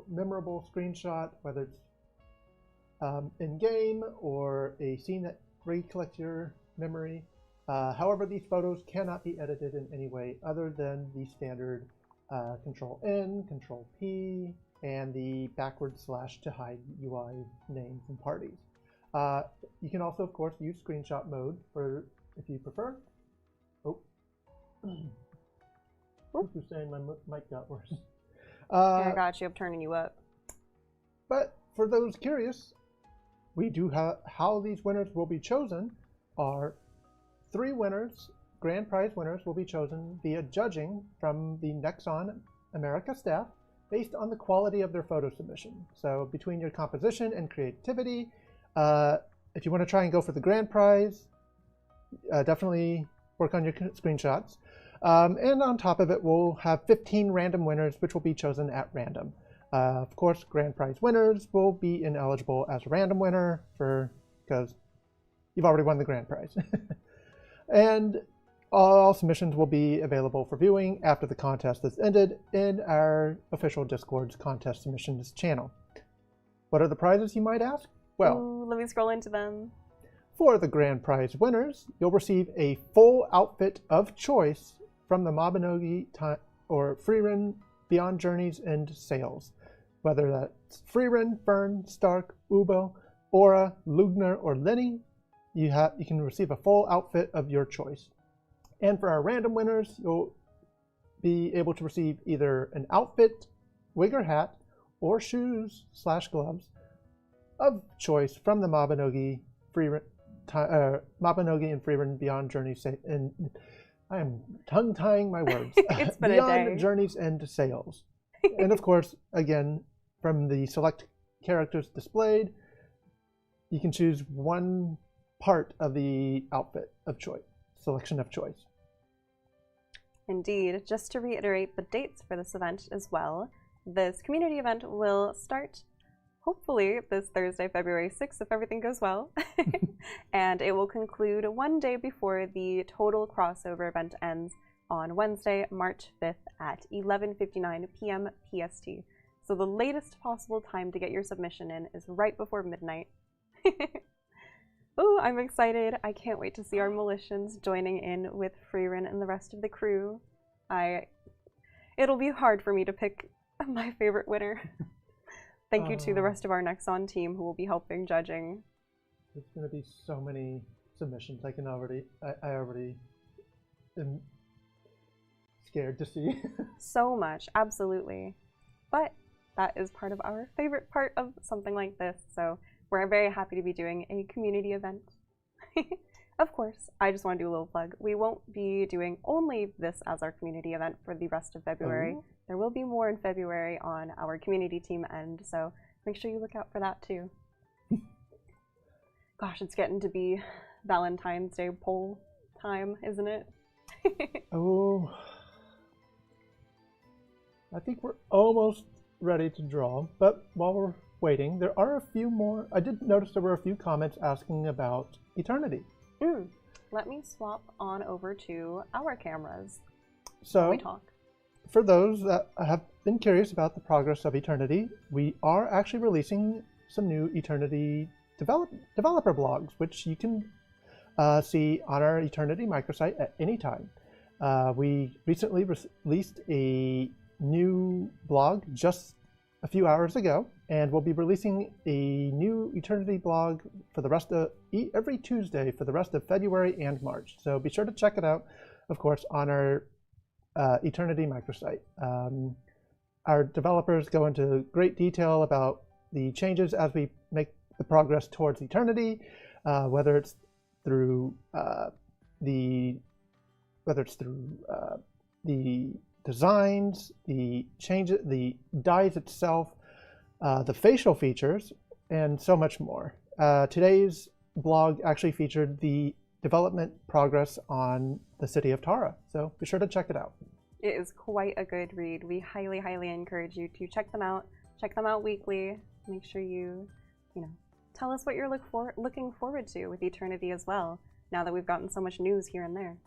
memorable screenshot, whether it's in-game or a scene that recollects your memory. However, these photos cannot be edited in any way other than the standard Control-N, Control-P, and the backward slash to hide UI names and parties. You can also, of course, use screenshot mode if you prefer. Oh. Who's saying my mic got worse? I got you. I'm turning you up. But for those curious, we do have how these winners will be chosen are 3 winners, grand prize winners will be chosen via judging from the Nexon America staff based on the quality of their photo submission. So between your composition and creativity, if you want to try and go for the grand prize, definitely work on your screenshots. And on top of it, we'll have 15 random winners, which will be chosen at random. Of course, grand prize winners will be ineligible as a random winner because you've already won the grand prize. And all submissions will be available for viewing after the contest has ended in our official Discord's contest submissions channel. What are the prizes, you might ask? Well, ooh, let me scroll into them. For the grand prize winners, you'll receive a full outfit of choice from the Mabinogi or Frieren Beyond Journeys and Sales. Whether that's Frieren, Fern, Stark, Ubo, Aura, Lugner, or Linny, you can receive a full outfit of your choice. And for our random winners, you'll be able to receive either an outfit, wig or hat, or shoes/gloves of choice from the Mabinogi and Frieren Beyond Journeys. And I am tongue-tying my words. It's been Beyond a day. Journeys and Sales. And of course, again, from the select characters displayed, you can choose one part of the outfit of choice, selection of choice. Indeed. Just to reiterate the dates for this event as well, this community event will start hopefully this Thursday, February 6th, if everything goes well. And it will conclude one day before the total crossover event ends on Wednesday, March 5th at 11:59 p.m. PST. So the latest possible time to get your submission in is right before midnight. Oh, I'm excited. I can't wait to see our Militians joining in with Frieren and the rest of the crew. It'll be hard for me to pick my favorite winner. Thank you to the rest of our Nexon team who will be helping judging. There's going to be so many submissions. I already am scared to see. So much, absolutely. But that is part of our favorite part of something like this, so we're very happy to be doing a community event. Of course, I just want to do a little plug. We won't be doing only this as our community event for the rest of February. Oh. There will be more in February on our community team end, so make sure you look out for that too. Gosh, it's getting to be Valentine's Day poll time, isn't it? Oh, I think we're almost ready to draw, but while we're waiting, there are a few more. I did notice there were a few comments asking about Eternity. Let me swap on over to our cameras so while we talk. For those that have been curious about the progress of Eternity, we are actually releasing some new Eternity developer blogs, which you can see on our Eternity microsite at any time. We recently released a new blog just a few hours ago, and we'll be releasing a new Eternity blog for the rest of every Tuesday for the rest of February and March. So be sure to check it out, of course, on our Eternity microsite. Our developers go into great detail about the changes as we make the progress towards Eternity, whether it's through the designs, the changes, the dyes itself, the facial features, and so much more. Today's blog actually featured the development progress on the city of Tara, so be sure to check it out. It is quite a good read. We highly, highly encourage you to check them out. Check them out weekly. Make sure you tell us what you're looking forward to with Eternity as well, now that we've gotten so much news here and there.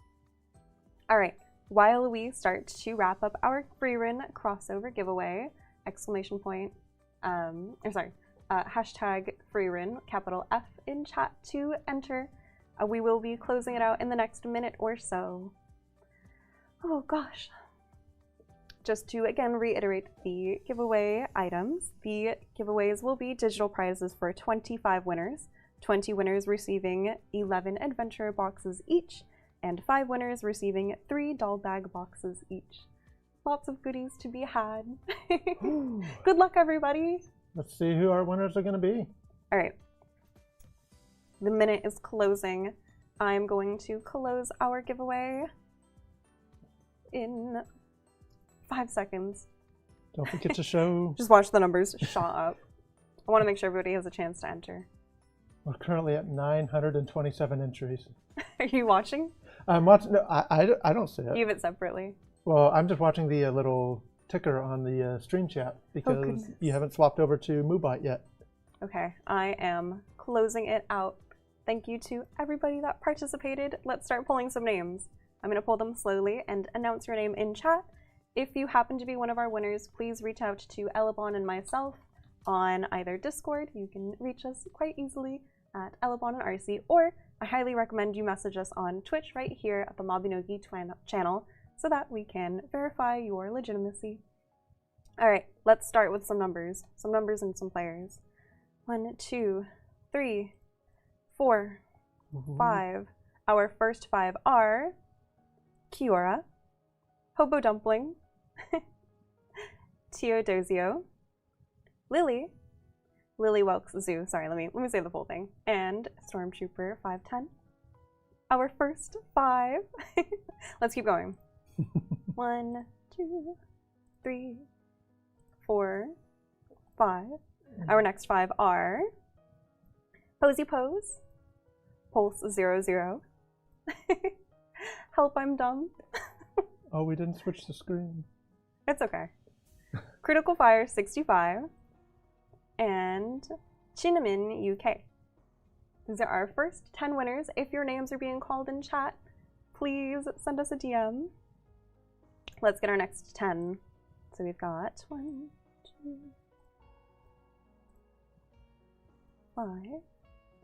All right. While we start to wrap up our Frieren crossover giveaway, hashtag Frieren, capital F in chat to enter. We will be closing it out in the next minute or so. Oh gosh. Just to again reiterate the giveaway items, the giveaways will be digital prizes for 25 winners, 20 winners receiving 11 adventure boxes each, and 5 winners receiving 3 doll bag boxes each. Lots of goodies to be had. Good luck, everybody. Let's see who our winners are going to be. All right. The minute is closing. I'm going to close our giveaway in 5 seconds. Don't forget to show. Just watch the numbers shot up. I want to make sure everybody has a chance to enter. We're currently at 927 entries. Are you watching? I'm watching. No, I don't see it. You have it separately. Well, I'm just watching the little ticker on the stream chat because you haven't swapped over to Moobot yet. Okay, I am closing it out. Thank you to everybody that participated. Let's start pulling some names. I'm going to pull them slowly and announce your name in chat. If you happen to be one of our winners, please reach out to Elebon and myself on either Discord. You can reach us quite easily at Elebon and Arcee, or I highly recommend you message us on Twitch right here at the Mabinogi channel so that we can verify your legitimacy. All right, let's start with some numbers and some players. 1, 2, 3, 4, 5. Our first 5 are Kiora, Hobo Dumpling, Teodosio, Lily Welks Zoo. Sorry, let me say the full thing. And Stormtrooper 510. Our first 5. Let's keep going. 1, 2, 3, 4, 5. Our next 5 are Posy Pose, Pulse 00, Help I'm Dumb. Oh, we didn't switch the screen. It's okay. Critical Fire 65, and Chinamin UK. These are our first 10 winners. If your names are being called in chat, please send us a DM. Let's get our next 10. So we've got 1, 2, 5.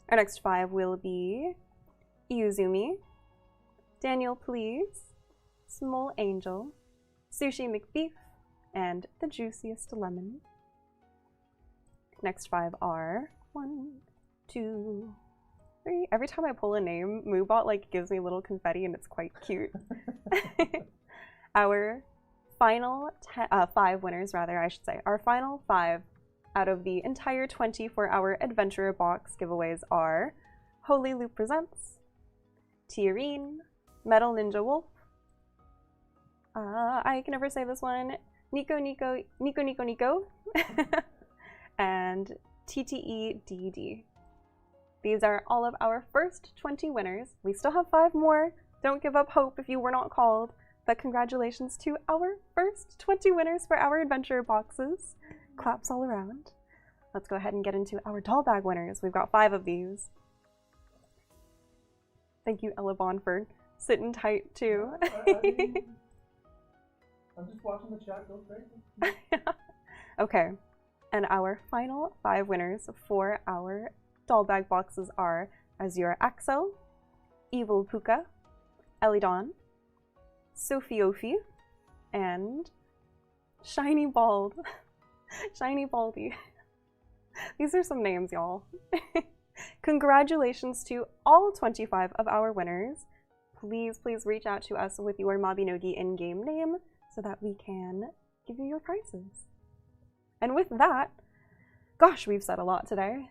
Our next 5 will be Iuzumi, Daniel Please, Small Angel, Sushi McBeef, and The Juiciest Lemon. Next 5 are 1, 2, 3. Every time I pull a name, Moobot like gives me little confetti and it's quite cute. Our final 5 winners, rather, I should say. Our final 5 out of the entire 24-hour Adventurer Box giveaways are Holy Loop Presents, Tierine, Metal Ninja Wolf, I can never say this one, Nico, and TTEDD. These are all of our first 20 winners. We still have 5 more. Don't give up hope if you were not called. But congratulations to our first 20 winners for our Adventurer Boxes. Claps all around. Let's go ahead and get into our doll bag winners. We've got 5 of these. Thank you, Elebon, for sitting tight too. I'm just watching the chat go crazy. Okay, and our final 5 winners for our doll bag boxes are Azure Axel, Evil Puka, Elidon, Sophie, and Shiny Bald. Shiny Baldy. These are some names, y'all. Congratulations to all 25 of our winners. Please reach out to us with your Mabinogi in-game name so that we can give you your prizes. And with that, gosh, we've said a lot today.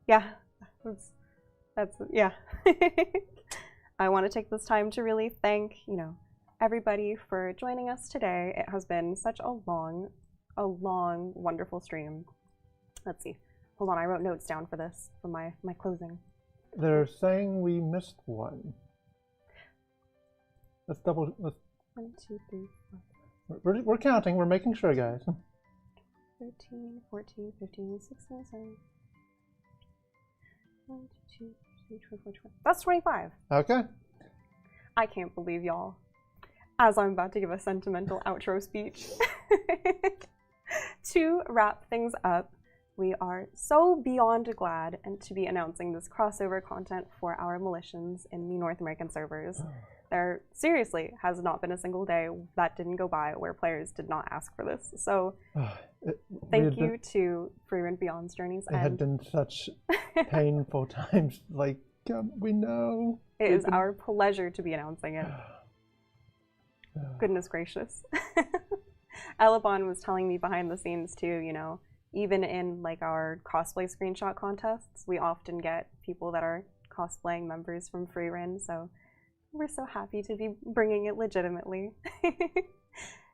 Yeah, that's yeah. I want to take this time to really thank, everybody for joining us today. It has been such a long, wonderful stream. Let's see. Hold on, I wrote notes down for this, for my closing. They're saying we missed one. Let's double. 1, 2, 3, 4. We're counting. We're making sure, guys. 13, 14, 15, 16, 17. 1, 2, 3, 4, 5. That's 25. Okay. I can't believe y'all. As I'm about to give a sentimental outro speech. To wrap things up, we are so beyond glad and to be announcing this crossover content for our Militians in the North American servers. There seriously has not been a single day that didn't go by where players did not ask for this. So thank you to Frieren Beyond's Journeys. It had been such painful times. Like, we know. It is our pleasure to be announcing it. Goodness gracious. Elebon was telling me behind the scenes too, even in like our cosplay screenshot contests, we often get people that are cosplaying members from Frieren, so we're so happy to be bringing it legitimately.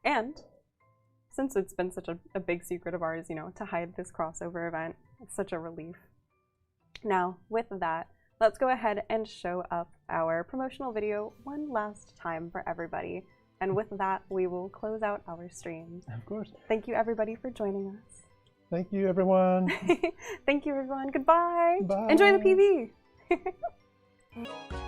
And since it's been such a big secret of ours, to hide this crossover event, it's such a relief. Now, with that, let's go ahead and show up our promotional video one last time for everybody. And with that, we will close out our stream. Of course. Thank you, everybody, for joining us. Thank you, everyone. Thank you, everyone. Goodbye. Bye. Enjoy the PV.